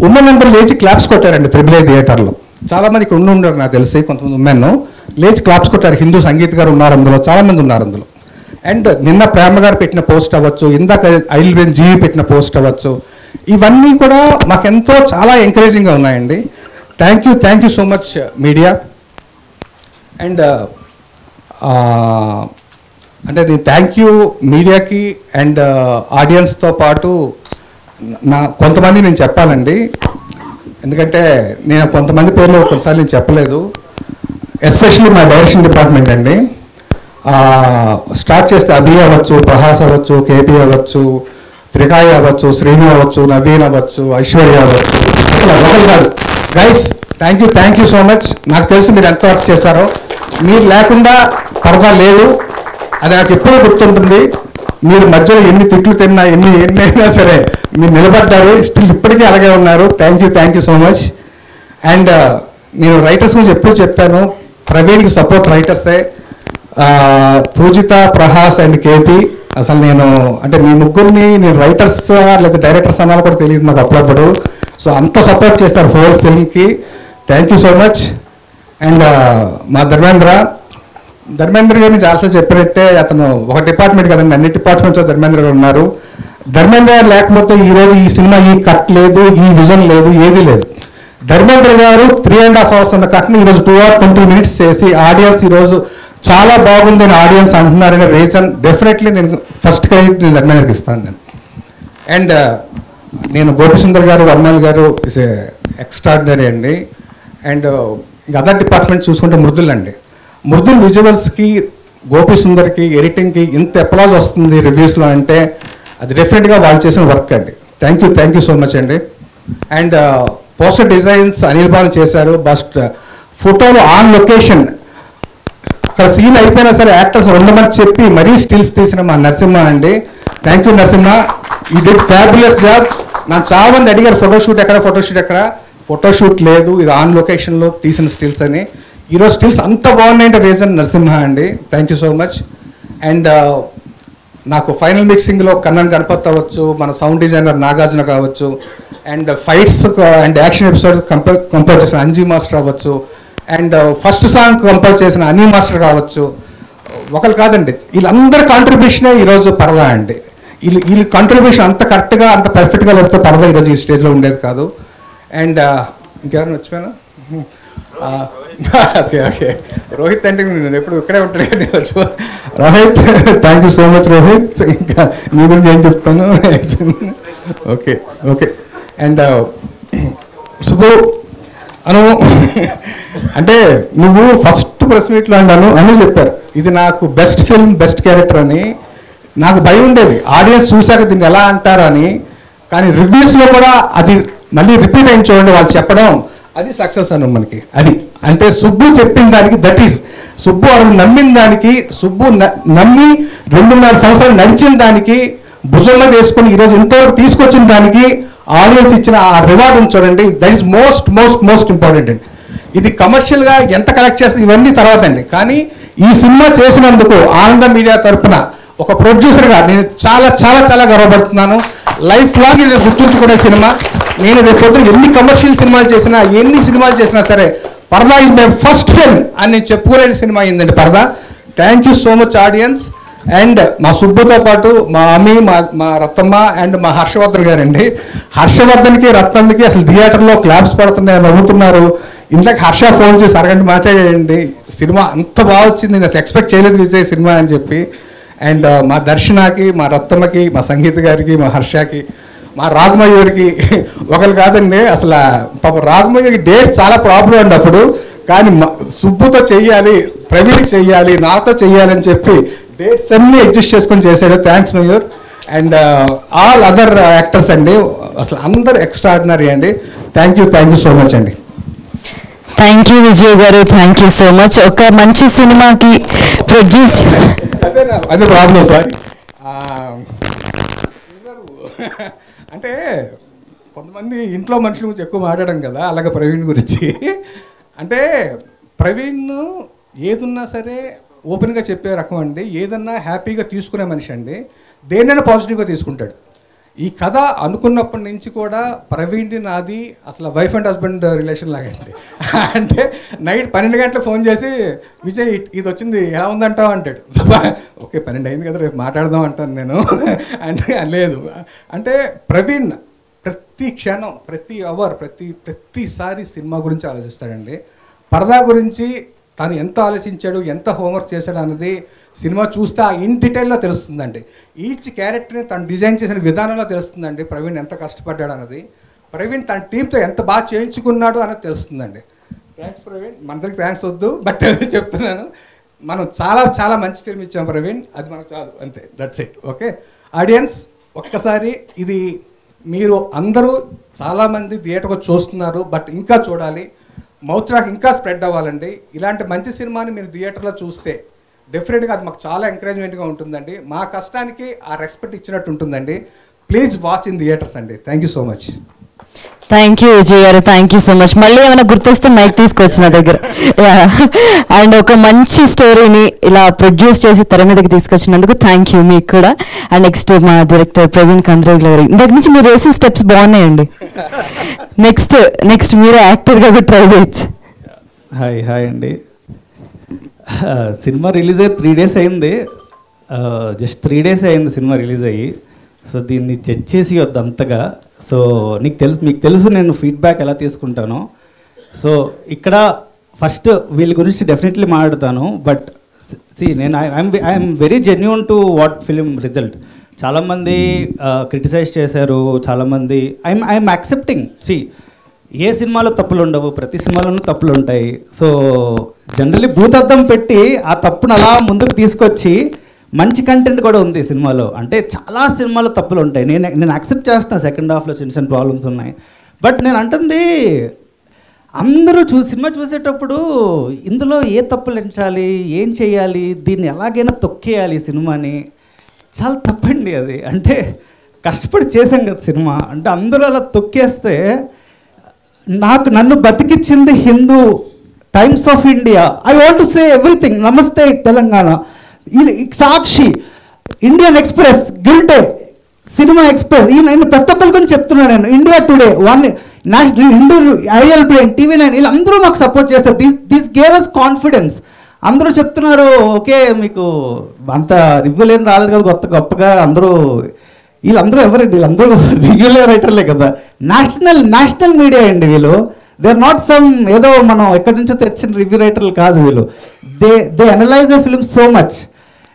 ఉమెన్ అందరూ లేచి క్లాప్స్ కొట్టారండి AAA థియేటర్లో. చాలామంది ఇక్కడ ఉండరు నాకు తెలిసి, కొంతమంది ఉమెన్ లేచి క్లాప్స్ కొట్టారు. హిందూ సంగీత గారు ఉన్నారు అందులో, చాలామంది ఉన్నారు అందులో. అండ్ నిన్న ప్రేమ గారు పెట్టిన పోస్ట్ అవ్వచ్చు, ఇందాక ఐల్వేన్ జీవి పెట్టిన పోస్ట్ అవ్వచ్చు, ఇవన్నీ కూడా మాకెంతో చాలా ఎంకరేజింగ్గా ఉన్నాయండి. Thank you so much media. And అంటే నేను థ్యాంక్ యూ మీడియాకి అండ్ ఆడియన్స్తో పాటు కొంతమంది నేను చెప్పాలండి. ఎందుకంటే నేను కొంతమంది పేర్లు కొన్నిసార్లు నేను చెప్పలేదు. ఎస్పెషల్లీ మా డైరెక్షన్ డిపార్ట్మెంట్ అండి. స్టార్ట్ చేస్తే అభి అవ్వచ్చు, ప్రహాస్ అవ్వచ్చు, కేపీ అవ్వచ్చు, త్రికాయ అవ్వచ్చు, శ్రీను అవ్వచ్చు, నవీన్ అవ్వచ్చు, ఐశ్వర్య అవ్వచ్చు, ఒకరు కాదు. Guys thank you so much. నాకు తెలుసు మీరు ఎంత వర్క్ చేశారో. మీరు లేకుండా పరదా లేదు, అది నాకు ఎప్పుడూ గుర్తుంటుంది. మీరు మధ్యలో ఎన్ని తిట్లు తిన్నా ఎన్నైనా సరే మీరు నిలబడ్డారు, స్టిల్ ఇప్పటికీ అలాగే ఉన్నారు. Thank you so much. And నేను రైటర్స్ గురించి ఎప్పుడు చెప్పాను, ప్రవీణ్కి సపోర్ట్ రైటర్సే, పూజిత, ప్రహాస్ అండ్ కేపీ. అసలు నేను అంటే మీ ముగ్గురిని నేను రైటర్స్ లేదా డైరెక్టర్స్ అనాలి కూడా తెలియదు నాకు అప్పుడప్పుడు. సో అంత సపోర్ట్ చేస్తారు హోల్ ఫిల్మ్కి. Thank you so much. And మా ధర్మేంద్ర గారిని చాలాసార్లు చెప్పినట్టే, అతను ఒక డిపార్ట్మెంట్ కదండి, అన్ని డిపార్ట్మెంట్స్ ధర్మేంద్ర గారు ఉన్నారు. ధర్మేంద్ర గారు లేకపోతే ఈరోజు ఈ సినిమా ఈ కట్ లేదు, ఈ విజన్ లేదు, ఏది లేదు. ధర్మేంద్ర గారు 3.5 hours ఉన్న కట్ని ఈరోజు 2 hours 20 minutes చేసి ఆడియన్స్ ఈరోజు చాలా బాగుంది అని ఆడియన్స్ అంటున్నారనే రీజన్ డెఫినెట్లీ నేను ఫస్ట్ క్రెడిట్ నేను ధర్మేంద్రకి ఇస్తాను నేను. అండ్ నేను గోపిసుందర్ గారు, వర్మల్ గారు ఇస్ ఎక్స్ట్రాడినరీ అండి. అండ్ ఇంకా అదర్ డిపార్ట్మెంట్ చూసుకుంటే మృదుల్ విజువల్స్కి, గోపిసుందర్కి, ఎడిటింగ్కి ఇంత అప్లాజ్ వస్తుంది రివ్యూస్లో అంటే అది డెఫినెట్గా వాళ్ళు చేసిన వర్క్ అండి. థ్యాంక్ యూ సో మచ్ అండి. And poster designs Anil Banu చేశారు. బస్ట్ ఫోటోలు ఆన్ లొకేషన్ అక్కడ సీన్ అయిపోయినా సరే యాక్టర్స్ ఉండమని చెప్పి మరీ స్టిల్స్ తీసిన మా నరసింహ అండి. Thank you Narasimha, you did fabulous job. నాకు చాలా మంది అడిగారు ఫోటోషూట్ ఎక్కడ, ఫోటోషూట్ లేదు, ఇది ఆన్ లొకేషన్లో తీసిన స్టిల్స్ అని. ఈరోజు స్టిల్స్ అంత బాగున్నాయంటే రీజన్ నరసింహ అండి. Thank you so much. And నాకు ఫైనల్ మిక్సింగ్లో కన్నన్ గణపత్ అవ్వచ్చు, మన సౌండ్ డిజైనర్ నాగార్జున కావచ్చు, and fights and action episodes compose చేసిన అంజీ మాస్టర్ అవ్వచ్చు, అండ్ ఫస్ట్ సాంగ్ కంపోజ్ చేసిన అనీ మాస్టర్ కావచ్చు. ఒకరు కాదండి, వీళ్ళందరి కాంట్రిబ్యూషనే ఈరోజు పరదా అండి. వీళ్ళ కాంట్రిబ్యూషన్ అంత కరెక్ట్గా అంత పర్ఫెక్ట్గా లేకపోతే పరదా ఈరోజు ఈ స్టేజ్లో ఉండేది కాదు. అండ్ ఇంకెవరైనా వచ్చిపోయినా ఓకే రోహిత్ అంటే నేను ఎప్పుడు ఇక్కడే ఉంటాను. Rohit thank you so much Rohit. ఇంకా మీ గురించి ఏం చెప్తాను. ఓకే అండ్ శుభు అను అంటే నువ్వు ఫస్ట్ ప్రెస్ మీట్లో అన్నాను అని చెప్పారు, ఇది నాకు బెస్ట్ ఫిల్మ్ బెస్ట్ క్యారెక్టర్ అని. నాకు భయం ఉండేది ఆడియన్స్ చూశాక దీన్ని ఎలా అంటారని, కానీ రివ్యూస్లో కూడా అది మళ్ళీ రిపీట్ అయిన చూడండి వాళ్ళు చెప్పడం, అది సక్సెస్ అను మనకి. అది అంటే సుబ్బు చెప్పిన దానికి, దట్ ఈస్ సుబ్బు అడుగు నమ్మిన దానికి, సుబ్బు నమ్మి 2.5 సంవత్సరాలు నడిచిన దానికి, భుజంలో వేసుకొని ఈరోజు ఇంతవరకు తీసుకొచ్చిన దానికి ఆడియన్స్ ఇచ్చిన ఆ రివార్డ్ చూడండి. దట్ ఈస్ మోస్ట్ ఇంపార్టెంట్ అండి. ఇది కమర్షియల్గా ఎంత కలెక్ట్ చేస్తుంది ఇవన్నీ తర్వాత అండి, కానీ ఈ సినిమా చేసినందుకు ఆనంద మీడియా తరఫున ఒక ప్రొడ్యూసర్గా నేను చాలా గర్వపడుతున్నాను. లైఫ్ లాంగ్ ఇది గుర్తుంచుకునే సినిమా. నేను రేపు ఎన్ని కమర్షియల్ సినిమాలు చేసినా, ఎన్ని సినిమాలు చేసినా సరే పరదా ఇస్ మై ఫస్ట్ ఫిల్మ్ అని నేను చెప్పుకోలేని సినిమా అయిందండి పరదా. Thank you so much audience. And మా సుబ్బుతో పాటు మా అమ్మి, మా రత్తమ్మ అండ్ మా హర్షవర్ధన్ గారండి. హర్షవర్ధన్కి రత్తమ్మకి అసలు థియేటర్లో క్లాప్స్ పడుతున్నాయి, నవ్వుతున్నారు. ఇందాక హర్ష ఫోన్ చేసి అరగంట మాట్లాడేయండి, సినిమా అంత బాగా వచ్చింది, నేను అసలు ఎక్స్పెక్ట్ చేయలేదు విజయ్ సినిమా అని చెప్పి. అండ్ మా దర్శనకి, మా రత్తమ్మకి, మా సంగీత గారికి, మా హర్షకి, మా రాఘమయూరికి ఒకరు కాదండి, అసలు పాప రాఘమయూరికి డేట్స్ చాలా ప్రాబ్లం అండి అప్పుడు. కానీ సుబ్బుతో చెయ్యాలి, ప్రవీణ్కి చెయ్యాలి, నాతో చెయ్యాలని చెప్పి డేట్స్ అన్నీ అడ్జస్ట్ చేసుకొని చేశాడు. Thanks Mayur. And all other actors అండి, అసలు అందరు ఎక్స్ట్రాడినరీ అండి. థ్యాంక్ యూ సో మచ్ అండి. థ్యాంక్ యూ విజయ్ గారు, థ్యాంక్ యూ సో మచ్. ఒక మంచి సినిమాకి ప్రొడ్యూస్ అదే ప్రాబ్లం సారీ. అంటే కొంతమంది ఇంట్లో మనుషుల గురించి ఎక్కువ మాట్లాడడం కదా, అలాగే ప్రవీణ్ గురించి. అంటే ప్రవీణ్ ఏదున్నా సరే ఓపెన్గా చెప్పే రకం అండి, ఏదన్నా హ్యాపీగా తీసుకునే మనిషి అండి, దేన్నైనా పాజిటివ్గా తీసుకుంటాడు. ఈ కథ అనుకున్నప్పటి నుంచి కూడా ప్రవీణ్ని నాది అసలు వైఫ్ అండ్ హస్బెండ్ రిలేషన్ లాగండి. అంటే నైట్ 12 గంటలకు ఫోన్ చేసి విజయ్ ఇది వచ్చింది ఎలా ఉందంటావు అంటాడు. ఓకే 12 అయింది కదా రేపు మాట్లాడదాం అంటాను నేను. అంటే లేదు అంటే ప్రవీణ్ ప్రతి క్షణం, ప్రతి అవర్, ప్రతిసారి సినిమా గురించి ఆలోచిస్తాడండి. పరదా గురించి తను ఎంత ఆలోచించాడు, ఎంత హోంవర్క్ చేశాడు అన్నది సినిమా చూస్తే ఇన్ డీటెయిల్లో తెలుస్తుందండి. ఈచ్ క్యారెక్టర్ని తను డిజైన్ చేసిన విధానంలో తెలుస్తుందండి ప్రవీణ్ ఎంత కష్టపడ్డాడు అన్నది, ప్రవీణ్ తన టీంతో ఎంత బాగా చేయించుకున్నాడు అన్నది తెలుస్తుందండి. థ్యాంక్స్ ప్రవీణ్. మనందరికి థ్యాంక్స్ వద్దు, బట్ చెప్తున్నాను మనం చాలా చాలా మంచి ఫిల్మ్ ఇచ్చాం ప్రవీణ్, అది మనకు చాలు అంతే. That's it. ఓకే ఆడియన్స్, ఒక్కసారి ఇది మీరు అందరూ చాలామంది థియేటర్కి చూస్తున్నారు, బట్ ఇంకా చూడాలి, మౌత్ టాక్ ఇంకా స్ప్రెడ్ అవ్వాలండి. ఇలాంటి మంచి సినిమాని మీరు థియేటర్లో చూస్తే డెఫినెట్గా అది మాకు చాలా ఎంకరేజ్మెంట్గా ఉంటుందండి. మా కష్టానికి ఆ రెస్పెక్ట్ ఇచ్చినట్టు ఉంటుందండి. ప్లీజ్ వాచ్ ఇన్ థియేటర్స్ అండి. Thank you so much. Thank you Vijay గారు, థ్యాంక్ యూ సో మచ్. మళ్ళీ ఏమైనా గుర్తొస్తే మైక్ తీసుకొచ్చి నా దగ్గర. అండ్ ఒక మంచి స్టోరీని ఇలా ప్రొడ్యూస్ చేసి తెర మీదకి తీసుకొచ్చినందుకు థ్యాంక్ యూ మీకు కూడా. అండ్ నెక్స్ట్ మా డైరెక్టర్ ప్రవీణ్ కంద్రేగుల గారు, ఇంతకు నుంచి మీరు వేసే స్టెప్స్ బాగున్నాయండి. నెక్స్ట్ మీరు యాక్టర్గా కూడా ట్రై చేయొచ్చు. హాయ్ అండి. సినిమా రిలీజ్ అయ్యి 3 days అయింది, జస్ట్ 3 days అయింది సినిమా రిలీజ్ అయ్యి. సో దీన్ని జడ్జ్ చేసి వద్దు అంతగా. సో మీకు తెలుసు నేను ఫీడ్బ్యాక్ ఎలా తీసుకుంటానో. సో ఇక్కడ ఫస్ట్ వీళ్ళ గురించి డెఫినెట్లీ మాట్లాడతాను, బట్ నేను I'm very genuine to what film result. చాలామంది క్రిటిసైజ్ చేశారు, చాలామంది ఐఎమ్ యాక్సెప్టింగ్. ఏ సినిమాలో తప్పులు ఉండవు, ప్రతి సినిమాలోనూ తప్పులు ఉంటాయి. సో జనరల్లీ భూతద్దం పెట్టి ఆ తప్పును అలా ముందుకు తీసుకొచ్చి మంచి కంటెంట్ కూడా ఉంది సినిమాలో. అంటే చాలా సినిమాలో తప్పులు ఉంటాయి, నేను యాక్సెప్ట్ చేస్తాను. సెకండ్ హాఫ్లో చిన్న ప్రాబ్లమ్స్ ఉన్నాయి, బట్ నేను అంటుంది అందరూ సినిమా చూసేటప్పుడు ఇందులో ఏ తప్పులు ఎంచాలి, ఏం చేయాలి, దీన్ని ఎలాగైనా తొక్కేయాలి సినిమాని. చాలా తప్పండి అది. అంటే కష్టపడి చేశాం కదా సినిమా, అంటే అందరూ అలా తొక్కేస్తే నన్ను బతికిచ్చింది Hindu, Times of India, I want to say everything, Namaste Telangana, Sakshi, Indian Express, Gulte, cinema express, నేను ప్రతి ఒక్కరి గురించి చెప్తున్నాను. నేను India Today, national ideal brain, TV9 వీళ్ళందరూ మాకు సపోర్ట్ చేస్తారు. This gave us confidence. అందరూ చెప్తున్నారు ఓకే మీకు అంత రివ్యూలు ఏం రాలేదు కదా గొప్పగా. వీళ్ళందరూ ఎవరండి? వీళ్ళందరూ రివ్యూలే రైటర్లే కదా. నేషనల్ మీడియా అండి వీళ్ళు. దే ఆర్ నాట్ సమ్ ఏదో మనం ఎక్కడి నుంచో తెచ్చిన రివ్యూ రైటర్లు కాదు వీళ్ళు. They analyze the film so much,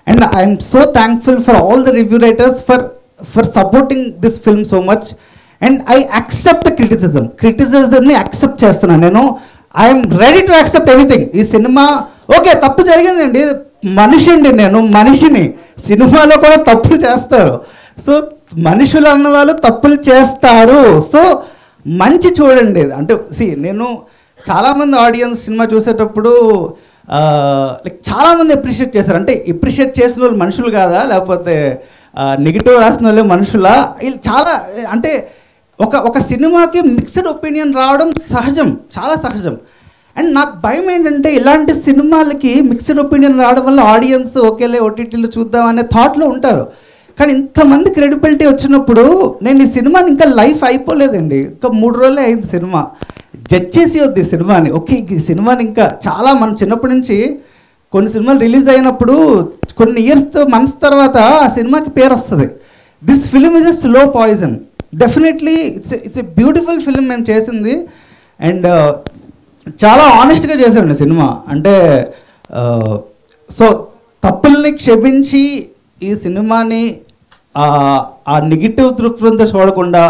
and I'm so thankful for all the review writers for supporting this film so much. And I accept the క్రిటిసిజంని యాక్సెప్ట్ చేస్తున్నాను నేను. I'm ready to accept everything. ఈ సినిమా okay తప్పు జరిగిందండి, మనిషి అండి, నేను మనిషిని, సినిమాలో కూడా తప్పులు చేస్తారు. సో మనుషులు అన్న వాళ్ళు తప్పులు చేస్తారు. సో మంచి చూడండి. అంటే నేను చాలామంది ఆడియన్స్ సినిమా చూసేటప్పుడు లైక్ చాలామంది అప్రిషియేట్ చేశారు. అంటే అప్రిషియేట్ చేసిన వాళ్ళు మనుషులు కాదా, లేకపోతే నెగిటివ్ రాసిన వాళ్ళే మనుషులా? వీళ్ళు చాలా అంటే ఒక సినిమాకి మిక్స్డ్ ఒపీనియన్ రావడం సహజం, చాలా సహజం. అండ్ నాకు భయం ఏంటంటే ఇలాంటి సినిమాలకి మిక్స్డ్ ఒపీనియన్ రావడం వల్ల ఆడియన్స్ ఓకేలే ఓటీటీలో చూద్దాం అనే థాట్లో ఉంటారు. కానీ ఇంతమంది క్రెడిబిలిటీ వచ్చినప్పుడు నేను ఈ సినిమాని ఇంకా లైఫ్ అయిపోలేదండి, ఇంకా 3 రోజులే అయింది సినిమా. జడ్జ్ చేసి వద్దు ఈ సినిమాని. ఓకే ఈ సినిమాని ఇంకా చాలా మనం చిన్నప్పటి నుంచి కొన్ని సినిమాలు రిలీజ్ అయినప్పుడు కొన్ని మంత్స్ తర్వాత ఆ సినిమాకి పేరు వస్తుంది. This film is a slow poison. Definitely it's a beautiful film మేము చేసింది. అండ్ చాలా ఆనెస్ట్గా చేసామండి సినిమా. అంటే సో తప్పుల్ని క్షమించి ఈ సినిమాని ఆ నెగిటివ్ దృక్పథంతో చూడకుండా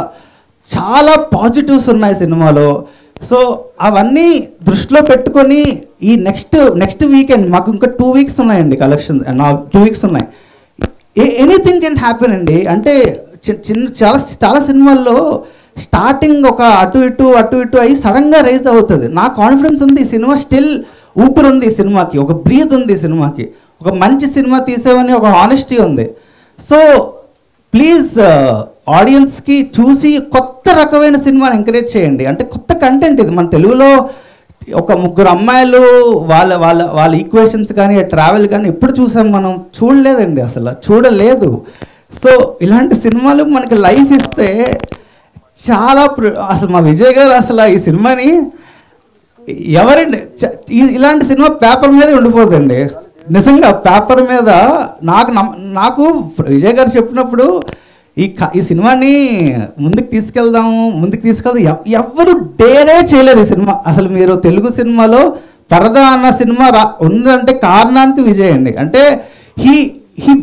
చాలా పాజిటివ్స్ ఉన్నాయి సినిమాలో. సో అవన్నీ దృష్టిలో పెట్టుకొని ఈ నెక్స్ట్ వీకెండ్ మాకు ఇంకా 2 వీక్స్ ఉన్నాయండి కలెక్షన్, 2 వీక్స్ ఉన్నాయి. ఎనీథింగ్ కెన్ హ్యాపెన్ అండి. అంటే చాలా సినిమాల్లో స్టార్టింగ్ ఒక అటు ఇటు అయ్యి సడన్గా రైజ్ అవుతుంది. నా కాన్ఫిడెన్స్ ఉంది, ఈ సినిమా స్టిల్ ఊపిరి ఉంది, ఈ సినిమాకి ఒక బ్రీత్ ఉంది, ఈ సినిమాకి ఒక మంచి సినిమా తీసేవని ఒక ఆనెస్టీ ఉంది. సో ప్లీజ్ ఆడియన్స్కి చూసి కొత్త రకమైన సినిమాని ఎంకరేజ్ చేయండి. అంటే కొత్త కంటెంట్ ఇది. మన తెలుగులో ఒక 3 అమ్మాయిలు వాళ్ళ ఈక్వేషన్స్ కానీ ట్రావెల్ కానీ ఎప్పుడు చూసాం మనం? చూడలేదండి, అసలు చూడలేదు. సో ఇలాంటి సినిమాలు మనకి లైఫ్ ఇస్తే చాలా అసలు మా విజయ్ గారు అసలు ఈ సినిమాని ఎవరండి ఇలాంటి సినిమా పేపర్ మీద ఉండిపోతుంది నిజంగా. పేపర్ మీద నాకు విజయ్ గారు చెప్పినప్పుడు ఈ సినిమాని ముందుకు తీసుకెళ్దాం ఎవరు డేరే చేయలేదు ఈ సినిమా. అసలు మీరు తెలుగు సినిమాలో పరదా అన్న సినిమా ఉందంటే కారణానికి విజయ్ అండి. అంటే he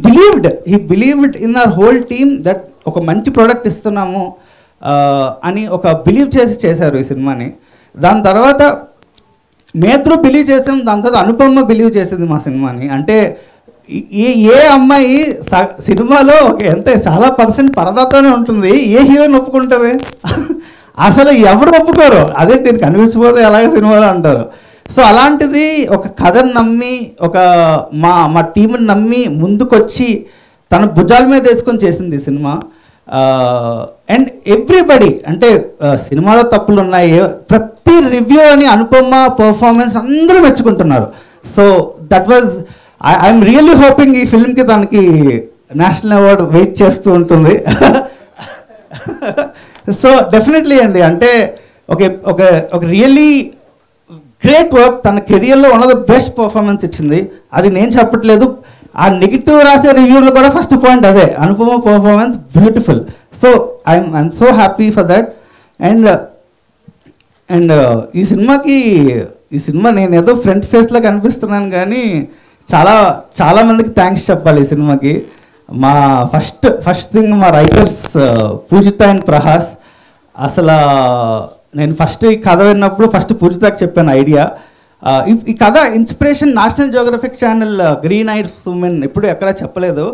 believed in our whole team that ఒక మంచి ప్రోడక్ట్ ఇస్తున్నాము అని ఒక బిలీవ్ చేశారు ఈ సినిమాని. దాని తర్వాత మేత్రు బిలీవ్ చేసాం, దాని తర్వాత అనుపమ బిలీవ్ చేసింది మా సినిమాని. అంటే ఏ అమ్మాయి సినిమాలో చాలా % పరదాతోనే ఉంటుంది, ఏ హీరోని ఒప్పుకుంటుంది? అసలు ఎవరు ఒప్పుకోరు. అదే నేను కనిపిసిపోతే ఎలాగ సినిమాలో అంటారు. సో అలాంటిది ఒక కథను నమ్మి మా టీంని నమ్మి ముందుకొచ్చి తన భుజాల మీద వేసుకొని చేసింది ఈ సినిమా. అండ్ ఎవ్రీబడి అంటే సినిమాలో తప్పులు ఉన్నాయి, ప్రతి రివ్యూ అని అనుపమ పర్ఫార్మెన్స్ అందరూ మెచ్చుకుంటున్నారు. So that was I'm really hoping ఈ ఫిల్మ్కి తనకి నేషనల్ అవార్డు వెయిట్ చేస్తూ ఉంటుంది. సో డెఫినెట్లీ అండి, అంటే ఒక రియల్లీ గ్రేట్ వర్క్. తన కెరియర్లో one of the best performance ఇచ్చింది. అది నేను చెప్పట్లేదు, ఆ నెగిటివ్ రాసే రివ్యూలో కూడా ఫస్ట్ పాయింట్ అదే, Anupama performance beautiful. So I'm so happy for that. And ఈ సినిమా నేను ఏదో ఫ్రంట్ ఫేస్లో కనిపిస్తున్నాను కానీ చాలా మందికి థ్యాంక్స్ చెప్పాలి ఈ సినిమాకి. మా ఫస్ట్ థింగ్ మా రైటర్స్ పూజిత అండ్ ప్రహాస్. అసలు నేను ఫస్ట్ ఈ కథ విన్నప్పుడు ఫస్ట్ పూజితకి చెప్పాను ఐడియా. ఈ కథ inspiration national geographic channel green ice women ఎప్పుడు ఎక్కడ చెప్పలేదు.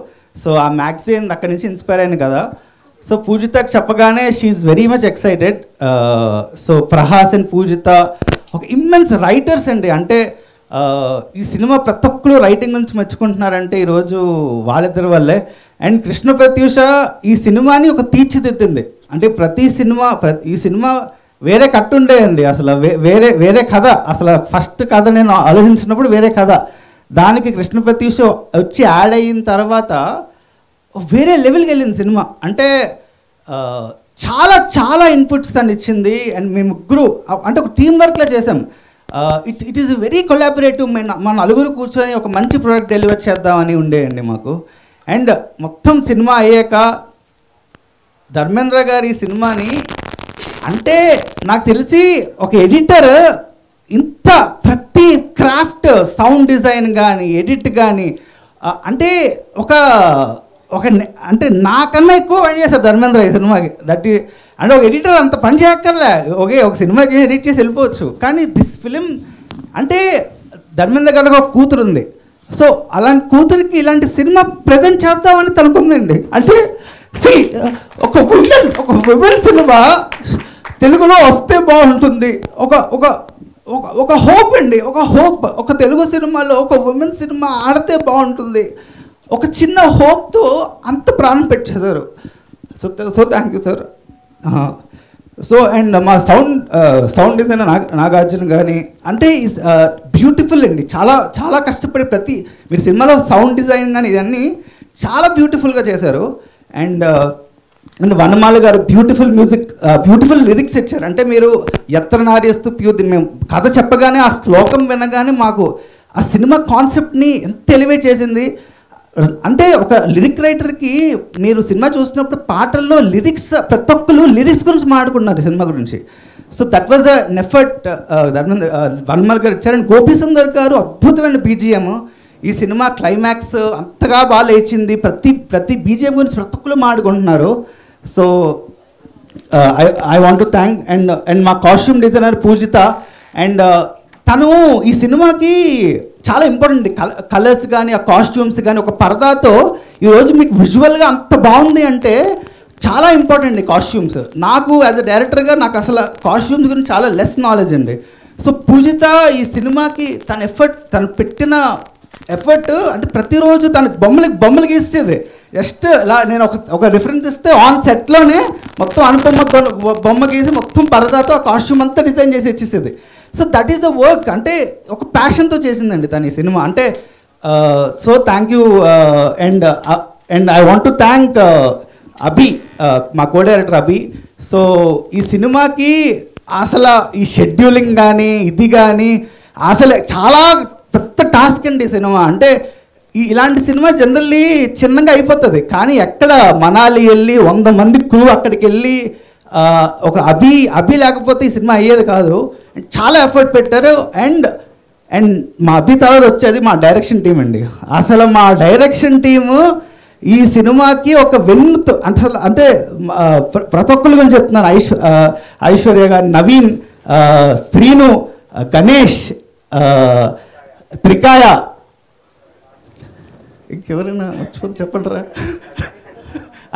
సో ఆ మ్యాగజైన్ అక్కడి నుంచి ఇన్స్పైర్ అయింది కదా. సో పూజితకి చెప్పగానే she very much excited. So Prahas and Poojitha ఒక ఇమ్మెన్స్ రైటర్స్ అండి. అంటే ఈ సినిమా ప్రతి ఒక్కరు రైటింగ్ నుంచి మెచ్చుకుంటున్నారంటే ఈరోజు వాళ్ళిద్దరి వల్లే. అండ్ కృష్ణ ప్రత్యూష ఈ సినిమాని ఒక తీర్చిదిద్దింది. అంటే ఈ సినిమా వేరే కట్టు ఉండేయండి, అసలు వేరే కథ. అసలు ఫస్ట్ కథ నేను ఆలోచించినప్పుడు వేరే కథ, దానికి కృష్ణ ప్రత్యూష వచ్చి యాడ్ అయిన తర్వాత వేరే లెవెల్కి వెళ్ళింది సినిమా. అంటే చాలా ఇన్పుట్స్ తను ఇచ్చింది. అండ్ మేము ముగ్గురు అంటే ఒక టీం వర్క్లో చేసాం. It is very collaborative. మన నలుగురు కూర్చొని ఒక మంచి ప్రోడక్ట్ డెలివర్ చేద్దామని ఉండేయండి మాకు. అండ్ మొత్తం సినిమా అయ్యాక ధర్మేంద్ర గారి సినిమాని అంటే నాకు తెలిసి ఒక ఎడిటర్ ఇంత ప్రతి క్రాఫ్ట్, సౌండ్ డిజైన్ కానీ ఎడిట్ కానీ అంటే అంటే నాకన్నా ఎక్కువ పని చేశారు ధర్మేంద్ర ఈ సినిమాకి. అంటే ఒక ఎడిటర్ అంత పని చేయక్కర్లే, ఒక సినిమా చేసి ఎడిట్ చేసి వెళ్ళిపోవచ్చు. కానీ దిస్ ఫిలిం అంటే ధర్మేంద్ర గారికి ఒక కూతురు ఉంది. సో అలాంటి కూతురికి ఇలాంటి సినిమా ప్రజెంట్ చేద్దామని తనుకుందండి. అంటే ఒక విమెన్ సినిమా తెలుగులో వస్తే బాగుంటుంది, ఒక హోప్ అండి, ఒక తెలుగు సినిమాలో ఒక ఉమెన్ సినిమా ఆడితే బాగుంటుంది, ఒక చిన్న హోప్తో అంత ప్రాణం పెట్టేశారు. So thank you sir. So and మా సౌండ్ డిజైనర్ నాగార్జున కానీ అంటే బ్యూటిఫుల్ అండి. చాలా కష్టపడి మీరు సినిమాలో సౌండ్ డిజైన్ కానీ ఇవన్నీ చాలా బ్యూటిఫుల్గా చేశారు. అండ్ వనమాల గారు బ్యూటిఫుల్ మ్యూజిక్, బ్యూటిఫుల్ లిరిక్స్ ఇచ్చారు. అంటే మీరు ఎత్ర నార్యస్తు మేము కథ చెప్పగానే ఆ శ్లోకం వినగానే మాకు ఆ సినిమా కాన్సెప్ట్ని ఎంత ఎలివేట్ చేసింది. అంటే ఒక లిరిక్ రైటర్కి మీరు సినిమా చూసినప్పుడు పాటల్లో లిరిక్స్ ప్రతి ఒక్కరు లిరిక్స్ గురించి మాట్లాడుకున్నారు సినిమా గురించి. So that was an effort Vanamala garu ఇచ్చారు. అండ్ గోపీ సుందర్ గారు అద్భుతమైన బీజిఎం. ఈ సినిమా క్లైమాక్స్ అంతగా బాగా లేచింది. ప్రతి బీజేపీ గురించి ప్రతి ఒక్కరు మాట్లాడుకుంటున్నారు. So I want to thank and మా కాస్ట్యూమ్ డిజైనర్ పూజిత. అండ్ తను ఈ సినిమాకి చాలా ఇంపార్టెంట్. కలర్స్ కానీ ఆ కాస్ట్యూమ్స్ కానీ ఒక పరదాతో ఈరోజు మీకు విజువల్గా అంత బాగుంది అంటే చాలా ఇంపార్టెంట్ ఈ కాస్ట్యూమ్స్. నాకు యాజ్ అ డైరెక్టర్గా నాకు అసలు కాస్ట్యూమ్స్ గురించి చాలా లెస్ నాలెడ్జ్ అండి. సో పూజిత ఈ సినిమాకి తను పెట్టిన ఎఫర్ట్ అంటే ప్రతిరోజు తన బొమ్మలు గీసేది. జస్ట్ ఇలా నేను ఒక రిఫరెన్స్ ఇస్తే ఆన్ సెట్లోనే మొత్తం అనుపమ బొమ్మ గీసి మొత్తం పరదాతో ఆ కాస్ట్యూమ్ అంతా డిజైన్ చేసి ఇచ్చేసేది. So that is the work. అంటే ఒక ప్యాషన్తో చేసిందండి తను ఈ సినిమా. అంటే so thank you. And I want to thank Abhi, మా కో డైరెక్టర్ అభి. సో ఈ సినిమాకి అసలు ఈ షెడ్యూలింగ్ కానీ ఇది కానీ అసలు చాలా పెద్ద టాస్క్ అండి ఈ సినిమా. అంటే ఇలాంటి సినిమా జనరల్లీ చిన్నగా అయిపోతుంది, కానీ ఎక్కడ మనాలి వెళ్ళి 100 మంది క్రూ అక్కడికి వెళ్ళి ఒక అభి లేకపోతే ఈ సినిమా అయ్యేది కాదు. చాలా ఎఫర్ట్ పెట్టారు. అండ్ మా అభి తర్వాత వచ్చేది మా డైరెక్షన్ టీం అండి. అసలు మా డైరెక్షన్ టీము ఈ సినిమాకి ఒక వెన్నుతో అంటే ప్రతి ఒక్కరు గురించి చెప్తున్నాను. ఐశ్వర్య గారు, నవీన్, శ్రీను, గణేష్, త్రికాయ, ఇంకెవరైనా మర్చిపోతే చెప్పండిరా,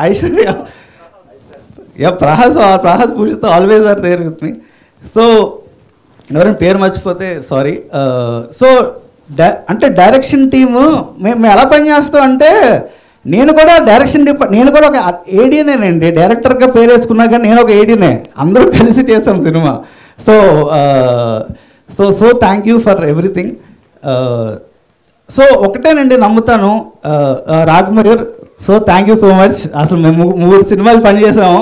Aishwarya, Prahas Poojitha always are there with me. So ఎవరైనా పేరు మర్చిపోతే సారీ. సో అంటే డైరెక్షన్ టీము మేము ఎలా పనిచేస్తాం అంటే నేను కూడా నేను కూడా ఒక ఏడీనేనండి. డైరెక్టర్గా పేరు వేసుకున్నా కానీ నేను ఒక ఏడీనే. అందరూ కలిసి చేసాం సినిమా. So thank you for everything. So ఒకటేనండి నమ్ముతాను, Raghamayur. So thank you so much. అసలు మేము 3 సినిమాలు పనిచేసాము.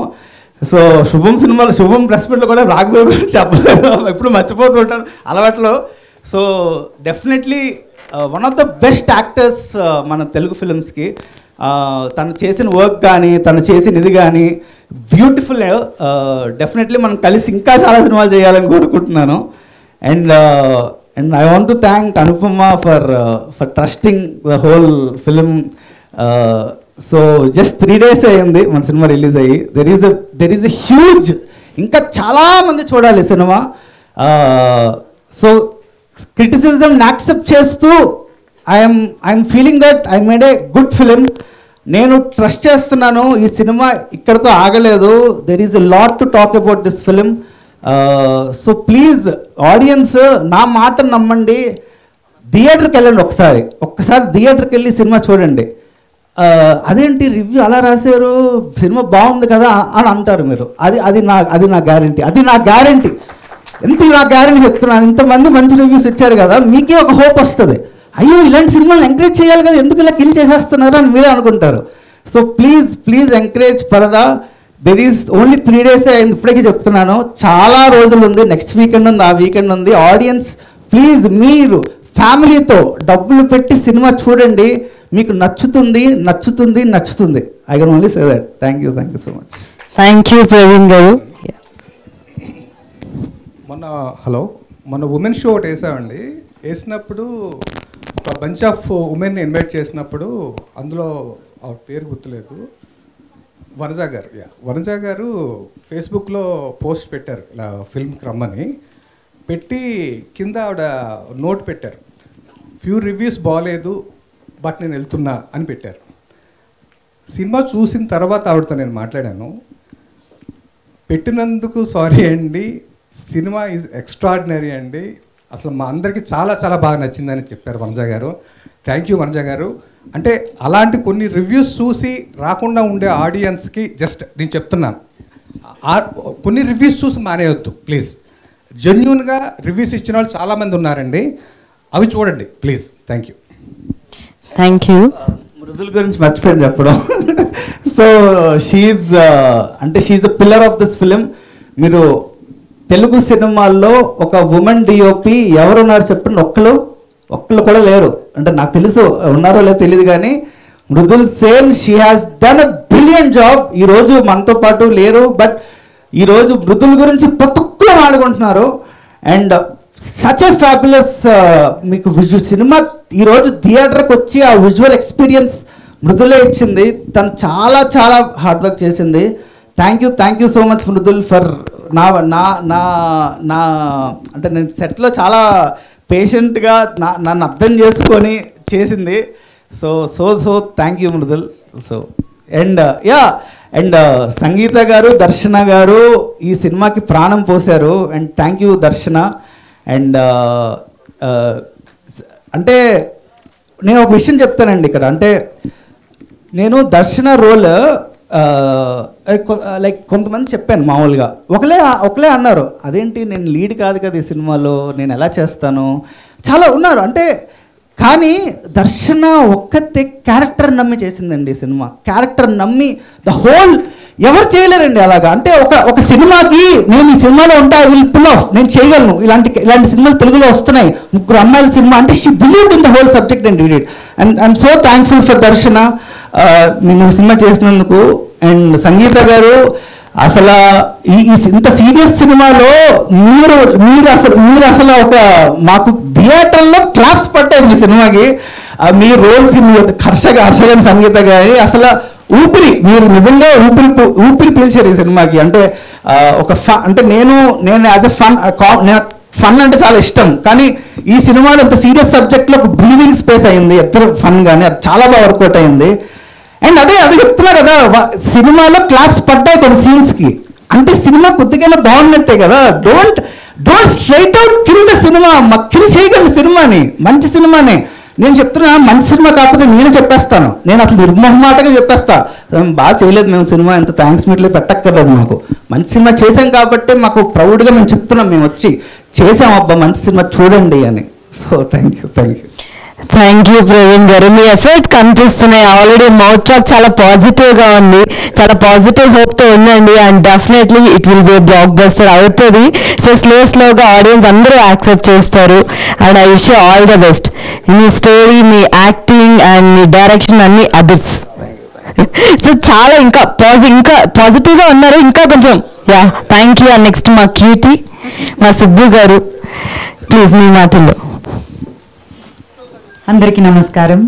సో శుభం ప్రెస్ మీట్లో కూడా రాఘమయూర్ గురించి చెప్పలేదు, ఎప్పుడు మర్చిపోతుంటాను అలవాట్లో. So definitely one of the best actors మన తెలుగు ఫిలిమ్స్కి. తను చేసిన వర్క్ కానీ తను చేసిన ఇది కానీ బ్యూటిఫుల్. డెఫినెట్లీ మనం కలిసి ఇంకా చాలా సినిమాలు చేయాలని కోరుకుంటున్నాను. And I want to thank Anupama for trusting the whole film. So just 3 days అయ్యింది మన సినిమా రిలీజ్ అయ్యి. there is a huge, ఇంకా చాలా మంది చూడాలి సినిమా. సో క్రిటిసిజం యాక్సెప్ట్ చేస్తూ I'm feeling that I made a good film. నేను trust చేస్తున్నాను ఈ సినిమా ఇక్కడితో ఆగలేదు. there is a lot to talk about this film. So please audience నా మాట నమ్మండి, థియేటర్కి వెళ్ళండి. ఒక్కసారి థియేటర్కి వెళ్ళి సినిమా చూడండి. అదేంటి రివ్యూ అలా రాశారు, సినిమా బాగుంది కదా అని అంటారు మీరు. అది నా గ్యారంటీ. నా గ్యారంటీ చెప్తున్నాను. ఇంతమంది మంచి రివ్యూస్ ఇచ్చారు కదా, మీకే ఒక హోప్ వస్తుంది. అయ్యో ఇలాంటి సినిమాలు ఎంకరేజ్ చేయాలి కదా, ఎందుకు ఇలా కిల్ చేసేస్తున్నారు అని మీరే అనుకుంటారు. సో ప్లీజ్ ఎంకరేజ్ పరదా. దెర్ ఈస్ ఓన్లీ 3 days అయింది, ఇప్పటికీ చెప్తున్నాను. చాలా రోజులు ఉంది, నెక్స్ట్ వీకెండ్ ఉంది, ఆ వీకెండ్ ఉంది. ఆడియన్స్ ప్లీజ్ మీరు ఫ్యామిలీతో డబ్బులు పెట్టి సినిమా చూడండి, మీకు నచ్చుతుంది. I can only say that. Thank you so much. Thank you Praveen గారు. మొన్న ఉమెన్ షో ఒకటి వేసామండి. వేసినప్పుడు ఒక బంచ్ ఆఫ్ ఉమెన్ని ఇన్వైట్ చేసినప్పుడు అందులో ఆ పేరు గుర్తులేదు, వనజ గారు ఫేస్బుక్లో పోస్ట్ పెట్టారు, ఇలా ఫిల్మ్కి రమ్మని పెట్టి కింద ఆవిడ నోట్ పెట్టారు, ఫ్యూ రివ్యూస్ బాగాలేదు బట్ నేను వెళ్తున్నా అని పెట్టారు. సినిమా చూసిన తర్వాత ఆవిడతో నేను మాట్లాడాను. పెట్టినందుకు సారీ అండి, సినిమా ఈజ్ ఎక్స్ట్రాడినరీ అండి, అసలు మా అందరికీ చాలా చాలా బాగా నచ్చిందని చెప్పారు వనజ గారు. థ్యాంక్ యూ వనజ గారు. అంటే అలాంటి కొన్ని రివ్యూస్ చూసి రాకుండా ఉండే ఆడియన్స్కి జస్ట్ నేను చెప్తున్నాను, కొన్ని రివ్యూస్ చూసి మానేయొద్దు ప్లీజ్. జెన్యూన్గా రివ్యూస్ ఇచ్చిన వాళ్ళు చాలామంది ఉన్నారండి, అవి చూడండి ప్లీజ్. Thank you. మృదుల గురించి మర్చిపోయాను చెప్పడం. So she's the pillar of this film. మీరు తెలుగు సినిమాల్లో ఒక ఉమెన్ డిఓపి ఎవరున్నారు చెప్పండి? ఒక్కళ్ళు కూడా లేరు. అంటే నాకు తెలుసు ఉన్నారో లేదో తెలియదు, కానీ Mridul Sen she has done a brilliant job. ఈరోజు మనతో పాటు లేరు, బట్ ఈరోజు మృదుల్ గురించి ప్రతి ఒక్కరు ఆడుకుంటున్నారు. అండ్ సచ్ ఎ ఫ్యాబులస్, మీకు సినిమా ఈరోజు థియేటర్కి వచ్చి ఆ విజువల్ ఎక్స్పీరియన్స్ మృదులే ఇచ్చింది. తను చాలా చాలా హార్డ్ వర్క్ చేసింది. Thank you so much Mridul for నా నా నా నా అంటే నేను సెట్లో చాలా పేషెంట్గా నన్ను అర్థం చేసుకొని చేసింది. So thank you Mridul. So and and Sangeetha garu, Darshana garu ఈ సినిమాకి ప్రాణం పోశారు. And thank you Darshana. And అంటే నేను ఒక విషయం చెప్తానండి ఇక్కడ. అంటే నేను దర్శన రోల్ లైక్ కొంతమంది చెప్పాను మామూలుగా, ఒకలే అన్నారు, అదేంటి నేను లీడ్ కాదు కదా ఈ సినిమాలో, నేను ఎలా చేస్తాను, చాలా ఉన్నారు. అంటే కానీ దర్శన ఒక్కతే క్యారెక్టర్ నమ్మి చేసిందండి సినిమా. క్యారెక్టర్ నమ్మి ద హోల్ ఎవరు చేయలేరండి అలాగా. అంటే ఒక సినిమాకి నేను ఈ సినిమాలో ఉంటా, ఐ విల్ పుల్ ఆఫ్, నేను చేయగలను. ఇలాంటి సినిమాలు తెలుగులో వస్తున్నాయి, 3 అమ్మాయిల సినిమా అంటే she believed in the whole subject and did it. And I'm so thankful for దర్శన నేను సినిమా చేసినందుకు. అండ్ సంగీత గారు అసలు ఈ ఇంత సీరియస్ సినిమాలో మీరు అసలు ఒక మాకు థియేటర్లో క్లాప్స్ పట్టాయి మీ సినిమాకి. మీ రోల్స్ మీ హర్షగాని సంగీత గారి అసలు మీరు నిజంగా ఊపిరి పీల్చారు ఈ సినిమాకి. అంటే ఒక అంటే నేను యాజ్ ఎ ఫన్ అంటే చాలా ఇష్టం, కానీ ఈ సినిమాలో ఇంత సీరియస్ సబ్జెక్ట్లో ఒక బ్రీదింగ్ స్పేస్ అయింది ఇద్దరు ఫన్ కానీ, అది చాలా బాగా వర్కౌట్ అయింది. అండ్ అదే చెప్తున్నా కదా, సినిమాలో క్లాప్స్ పడ్డాయి కొన్ని సీన్స్కి, అంటే సినిమా కొద్దిగా బాగున్నట్టే కదా. Don't straight out kill the cinema. Kill చేయగలను సినిమాని, మంచి సినిమాని. నేను చెప్తున్నా మంచి సినిమా కాకపోతే నేను చెప్పేస్తాను, నేను అసలు నిర్మోహమాటగా చెప్పేస్తా, బాగా చేయలేదు మేము సినిమా, ఎంత థ్యాంక్స్ మీట్లో పెట్టక్కర్లేదు, మాకు మంచి సినిమా చేసాం కాబట్టి మాకు ప్రౌడ్గా మేము చెప్తున్నాం, మేము వచ్చి చేసాం అబ్బా మంచి సినిమా చూడండి అని. So thank you thank you Praveen garu. మీ ఎఫర్ట్ కనిపిస్తున్నాయి. ఆల్రెడీ మౌత్ టాక్ చాలా పాజిటివ్గా ఉంది, చాలా పాజిటివ్ హోప్తో ఉందండి. And definitely it will be blockbuster అవుతుంది. సో స్లోగా ఆడియన్స్ అందరూ యాక్సెప్ట్ చేస్తారు. And I wish you all the best. మీ స్టోరీ, మీ యాక్టింగ్ అండ్ మీ డైరెక్షన్ అన్ని అబిట్స్. సో చాలా ఇంకా పాజిటివ్గా ఉన్నారు, ఇంకా కొంచెం థ్యాంక్ యూ. అండ్ నెక్స్ట్ మా క్యూటీ మా సుబ్బు గారు, ప్లీజ్ మీ మాటల్లో. అందరికీ నమస్కారం.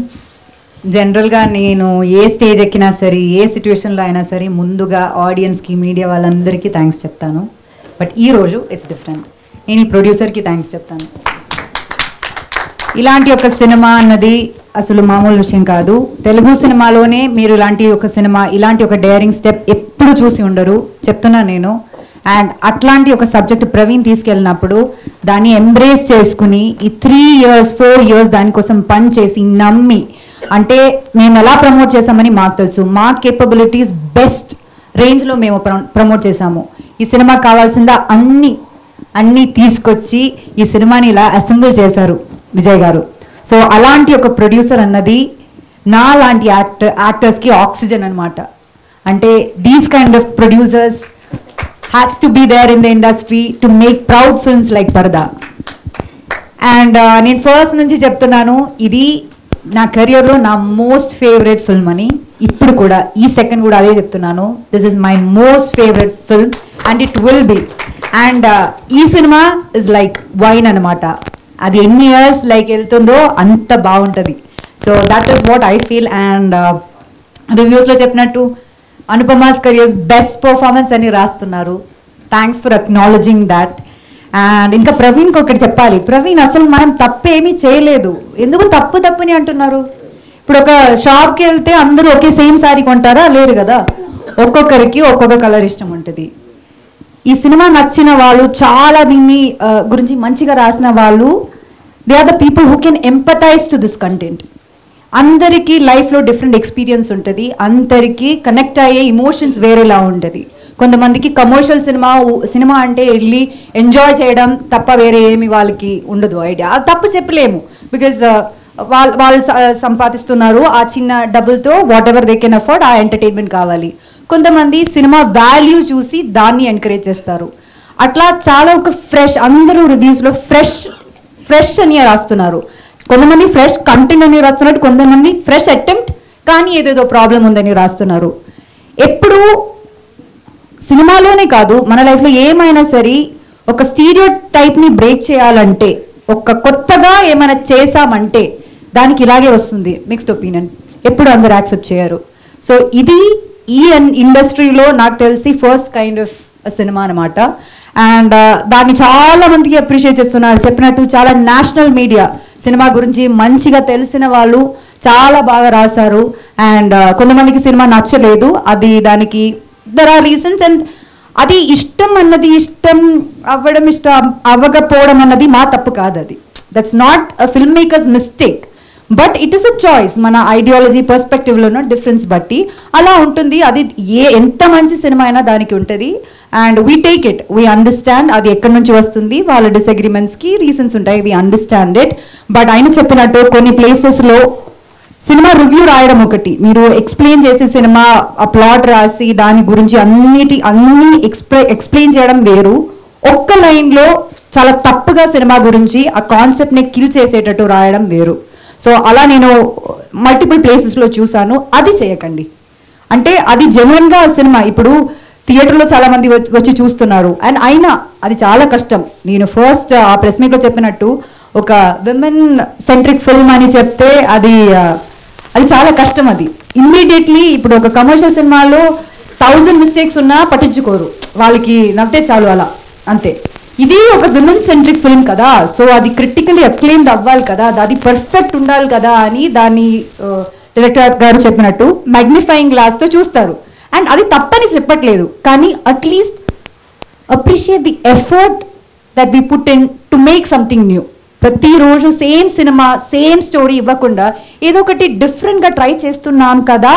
జనరల్గా నేను ఏ స్టేజ్ ఎక్కినా సరే, ఏ సిచ్యువేషన్లో అయినా సరే ముందుగా ఆడియన్స్కి, మీడియా వాళ్ళందరికీ థ్యాంక్స్ చెప్తాను. బట్ ఈరోజు ఇట్స్ డిఫరెంట్. నేను ఈ ప్రొడ్యూసర్కి థ్యాంక్స్ చెప్తాను. ఇలాంటి ఒక సినిమా అన్నది అసలు మామూలు విషయం కాదు. తెలుగు సినిమాలోనే మీరు ఇలాంటి ఒక సినిమా, ఇలాంటి ఒక డేరింగ్ స్టెప్ ఎప్పుడు చూసి ఉండరు, చెప్తున్నాను నేను. అండ్ అట్లాంటి ఒక సబ్జెక్ట్ ప్రవీణ్ తీసుకెళ్ళినప్పుడు దాన్ని ఎంబ్రేస్ చేసుకుని ఈ 3 years 4 years దానికోసం పని చేసి నమ్మి, అంటే మేము ఎలా ప్రమోట్ చేసామని మాకు తెలుసు, మా కేపబిలిటీస్ బెస్ట్ రేంజ్లో మేము ప్రమోట్ చేసాము. ఈ సినిమా కావాల్సిందా అన్నీ తీసుకొచ్చి ఈ సినిమాని ఇలా అసెంబుల్ చేశారు విజయ్ గారు. సో అలాంటి ఒక ప్రొడ్యూసర్ అన్నది నా లాంటి యాక్టర్స్కి ఆక్సిజన్ అనమాట. అంటే these kind of producers has to be there in the industry to make proud films like Parda. And నేను ఫస్ట్ నుంచి చెప్తున్నాను, ఇది నా కెరియర్లో నా మోస్ట్ ఫేవరెట్ ఫిల్మ్ అని. ఇప్పుడు కూడా ఈ సెకండ్ కూడా అదే చెప్తున్నాను, this is my most favourite film and it will be. And ఈ సినిమా ఇస్ లైక్ వైన్ అనమాట, అది ఎన్ని ఇయర్స్ లైక్ వెళ్తుందో అంత బాగుంటుంది. So that is what I feel. And రివ్యూస్లో చెప్పినట్టు అనుపమాస్ కెరియర్స్ బెస్ట్ పర్ఫార్మెన్స్ అని రాస్తున్నారు. Thanks for acknowledging that. And ఇంకా ప్రవీణ్కి ఒకటి చెప్పాలి. ప్రవీణ్ అసలు మనం తప్పేమీ చేయలేదు, ఎందుకు తప్పుని అంటున్నారు? ఇప్పుడు ఒక షాప్కి వెళ్తే అందరూ ఒకే సేమ్ శారీ కొంటారా? లేరు కదా, ఒక్కొక్కరికి ఒక్కొక్క కలర్ ఇష్టం ఉంటుంది. ఈ సినిమా నచ్చిన వాళ్ళు, చాలా దీన్ని గురించి మంచిగా రాసిన వాళ్ళు, they are the people who can empathise to this content. అందరికీ లైఫ్లో డిఫరెంట్ ఎక్స్పీరియన్స్ ఉంటుంది, అందరికీ కనెక్ట్ అయ్యే ఇమోషన్స్ వేరేలా ఉంటుంది. కొంతమందికి కమర్షియల్ సినిమా అంటే వెళ్ళి ఎంజాయ్ చేయడం తప్ప వేరే ఏమి వాళ్ళకి ఉండదు ఐడియా. అది తప్పు చెప్పలేము, బికాజ్ వాళ్ళు సంపాదిస్తున్నారు ఆ చిన్న డబ్బులతో, what ever they can afford, ఆ ఎంటర్టైన్మెంట్ కావాలి. కొంతమంది సినిమా వాల్యూ చూసి దాన్ని ఎంకరేజ్ చేస్తారు. అట్లా చాలా ఒక ఫ్రెష్, అందరూ రివ్యూస్లో ఫ్రెష్ అని రాస్తున్నారు. కొంతమంది ఫ్రెష్ కంటెంట్ అని రాస్తున్నారు, కొంతమంది ఫ్రెష్ అటెంప్ట్ కానీ ఏదేదో ప్రాబ్లం ఉందని రాస్తున్నారు. ఎప్పుడు సినిమాలోనే కాదు, మన లైఫ్లో ఏమైనా సరే ఒక స్టీరియో టైప్ని బ్రేక్ చేయాలంటే, ఒక కొత్తగా ఏమైనా చేసామంటే దానికి ఇలాగే వస్తుంది మిక్స్డ్ ఒపీనియన్, ఎప్పుడు అందరు యాక్సెప్ట్ చేయరు. సో ఇది ఈ ఇండస్ట్రీలో నాకు తెలిసి ఫస్ట్ కైండ్ ఆఫ్ సినిమా అనమాట. అండ్ దాన్ని చాలా మందికి అప్రిషియేట్ చేస్తున్నారు. చెప్పినట్టు చాలా నేషనల్ మీడియా సినిమా గురించి మంచిగా తెలిసిన వాళ్ళు చాలా బాగా రాశారు. అండ్ కొంతమందికి సినిమా నచ్చలేదు, అది దానికి దర్ ఆర్ రీజన్స్. అండ్ అది ఇష్టం అన్నది ఇష్టం అవ్వడం ఇష్టం అవ్వకపోవడం అన్నది మా తప్పు కాదు, అది that's not a film makers mistake, but it is a choice. మన ఐడియాలజీ పర్స్పెక్టివ్లోనూ డిఫరెన్స్ బట్టి అలా ఉంటుంది. అది ఎంత మంచి సినిమా అయినా దానికి ఉంటుంది. And we take it, we understand అది ఎక్కడి నుంచి వస్తుంది, వాళ్ళ డిసగ్రిమెంట్స్కి రీజన్స్ ఉంటాయి, వీ అండర్స్టాండ్ ఇట్. బట్ ఆయన చెప్పినట్టు కొన్ని ప్లేసెస్లో సినిమా రివ్యూ రాయడం ఒకటి, మీరు ఎక్స్ప్లెయిన్ చేసే సినిమా ఆ ప్లాట్ రాసి దాని గురించి అన్ని ఎక్స్ప్లెయిన్ చేయడం వేరు. ఒక్క లైన్లో చాలా తప్పుగా సినిమా గురించి ఆ కాన్సెప్ట్ని కిల్ చేసేటట్టు రాయడం వేరు. సో అలా నేను మల్టిపుల్ ప్లేసెస్లో చూశాను, అది చేయకండి. అంటే అది జెన్యున్గా సినిమా ఇప్పుడు థియేటర్లో చాలా మంది వచ్చి చూస్తున్నారు. అండ్ అయినా అది చాలా కష్టం. నేను ఫస్ట్ ఆ ప్రెస్ మీట్లో చెప్పినట్టు ఒక విమెన్ సెంట్రిక్ ఫిల్మ్ అని చెప్తే అది చాలా కష్టం. అది ఇమ్మీడియట్లీ ఇప్పుడు ఒక కమర్షియల్ సినిమాలో 1000 మిస్టేక్స్ ఉన్నా పట్టించుకోరు, వాళ్ళకి నవ్వుతే చాలు అలా అంతే. ఇది ఒక విమెన్ సెంట్రిక్ ఫిల్మ్ కదా, సో అది క్రిటికలీ అక్లెయిమ్డ్ అవ్వాలి కదా, అది పర్ఫెక్ట్ ఉండాలి కదా అని దాన్ని డైరెక్టర్ గారు చెప్పినట్టు మ్యాగ్నిఫైయింగ్ గ్లాస్తో చూస్తారు. అండ్ అది తప్పని చెప్పట్లేదు, కానీ at least appreciate the effort that we put in to make something new. ప్రతిరోజు సేమ్ సినిమా సేమ్ స్టోరీ ఇవ్వకుండా ఏదో ఒకటి డిఫరెంట్గా ట్రై చేస్తున్నాం కదా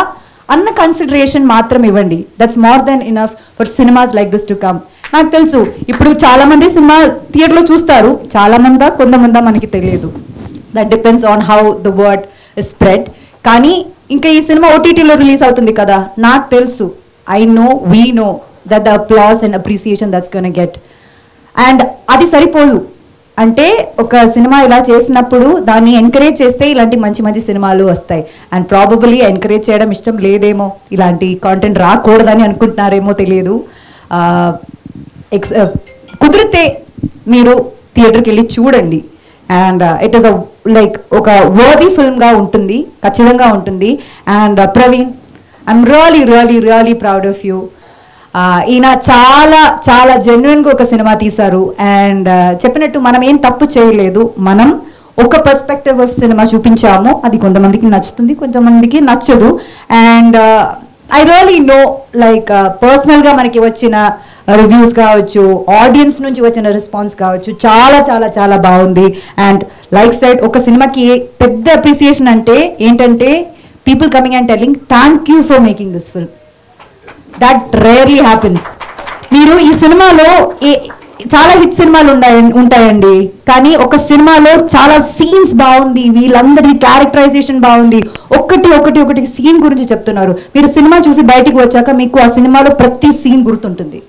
అన్న కన్సిడరేషన్ మాత్రం ఇవ్వండి. That's more than enough for cinemas like this to come. నాకు తెలుసు ఇప్పుడు చాలా మంది సినిమా థియేటర్లో చూస్తారు, చాలా మందా కొంతమందా మనకి తెలియదు, that depends on how the word is spread. కానీ ఇంకా ఈ సినిమా ఓటీటీలో రిలీజ్ అవుతుంది కదా, నాకు తెలుసు, I know, we know that the applause and appreciation that's gonna get. And అది సరిపోదు, అంటే ఒక సినిమా ఇలా చేసినప్పుడు దాన్ని ఎంకరేజ్ చేస్తే ఇలాంటి మంచి మంచి సినిమాలు వస్తాయి. అండ్ ప్రాబబులీ ఎంకరేజ్ చేయడం ఇష్టం లేదేమో, ఇలాంటి కాంటెంట్ రాకూడదని అనుకుంటున్నారేమో తెలియదు. కుదిరితే మీరు థియేటర్కి వెళ్ళి చూడండి. అండ్ ఇట్ ఈస్ లైక్ ఒక వర్దీ ఫిల్మ్గా ఉంటుంది, ఖచ్చితంగా ఉంటుంది. And Praveen, I'm really really really proud of you. ఈయన చాలా చాలా జెన్యున్గా ఒక సినిమా తీశారు. అండ్ చెప్పినట్టు మనం ఏం తప్పు చేయలేదు, మనం ఒక పర్స్పెక్టివ్ ఆఫ్ సినిమా చూపించాము, అది కొంతమందికి నచ్చుతుంది, కొంతమందికి నచ్చదు. And I really no like పర్సనల్గా మనకి వచ్చిన రివ్యూస్ కావచ్చు, ఆడియన్స్ నుంచి వచ్చిన రెస్పాన్స్ కావచ్చు, చాలా చాలా చాలా బాగుంది. అండ్ లైక్ సైడ్ ఒక సినిమాకి పెద్ద అప్రిసియేషన్ అంటే ఏంటంటే people coming and telling thank you for making this film. That rarely happens. మీరు ఈ సినిమాలో చాలా హిట్ సినిమాలు ఉంటాయండి, కానీ ఒక సినిమాలో చాలా సీన్స్ బాగుంది, వీళ్ళందరి క్యారెక్టరైజేషన్ బాగుంది, ఒకటి సీన్ గురించి చెప్తున్నారు. మీరు సినిమా చూసి బయటికి వచ్చాక మీకు ఆ సినిమాలో ప్రతి సీన్ గుర్తుంటుంది.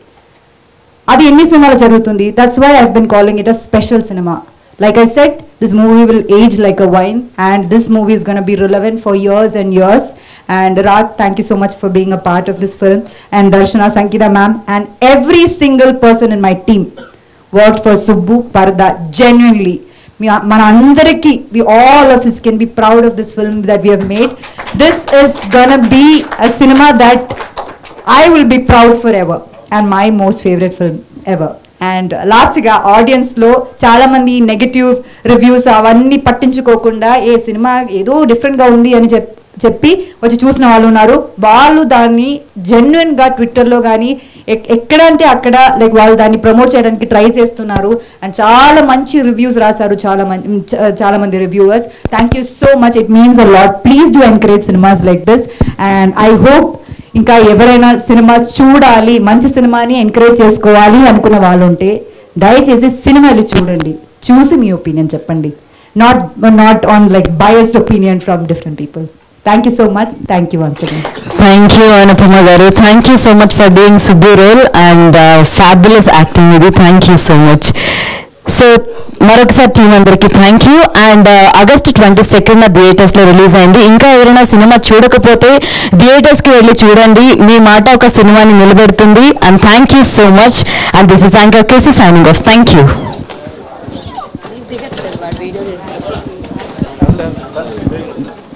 అది ఎన్ని సినిమాలో జరుగుతుంది. That's why I been calling it a special cinema. Like I said, this movie will age like a wine, and this movie is going to be relevant for years and years. And Rag, thank you so much for being a part of this film. And Darshana, Sankita ma'am, and every single person in my team worked for Subbu Parda genuinely. We all of us can be proud of this film that we have made. This is going to be a cinema that I will be proud forever, and my most favorite film ever. And లాస్ట్గా ఆడియన్స్లో చాలామంది negative reviews అవన్నీ పట్టించుకోకుండా ఏ cinema ఏదో డిఫరెంట్గా ఉంది అని చెప్పి వచ్చి చూసిన వాళ్ళు ఉన్నారు. వాళ్ళు దాన్ని జెన్యున్గా ట్విట్టర్లో కానీ ఎక్కడ అంటే అక్కడ లైక్ వాళ్ళు దాన్ని ప్రమోట్ చేయడానికి ట్రై చేస్తున్నారు. అండ్ చాలా మంచి రివ్యూస్ రాశారు చాలా మంది reviewers. Thank you so much, it means a lot. Please do encourage cinemas like this. And I hope ఇంకా ఎవరైనా సినిమా చూడాలి, మంచి సినిమాని ఎంకరేజ్ చేసుకోవాలి అనుకున్న వాళ్ళు ఉంటే దయచేసి సినిమాలు చూడండి, చూసి మీ ఒపీనియన్ చెప్పండి. Not on like biased opinion from different people. Thank you so much. Thank you once again. Thank you Anupama garu. Thank you so much for doing Subbu role and fabulous acting ఇది. థ్యాంక్ యూ సో మచ్. So మరొకసారి team అందరికి thank you. And August 22న థియేటర్స్లో release అయింది. ఇంకా ఎవరైనా సినిమా చూడకపోతే థియేటర్స్కి వెళ్ళి చూడండి, మీ మాట ఒక సినిమాని నిలబెడుతుంది. And thank you so much. And this is anchor KC signing off. Thank you. done.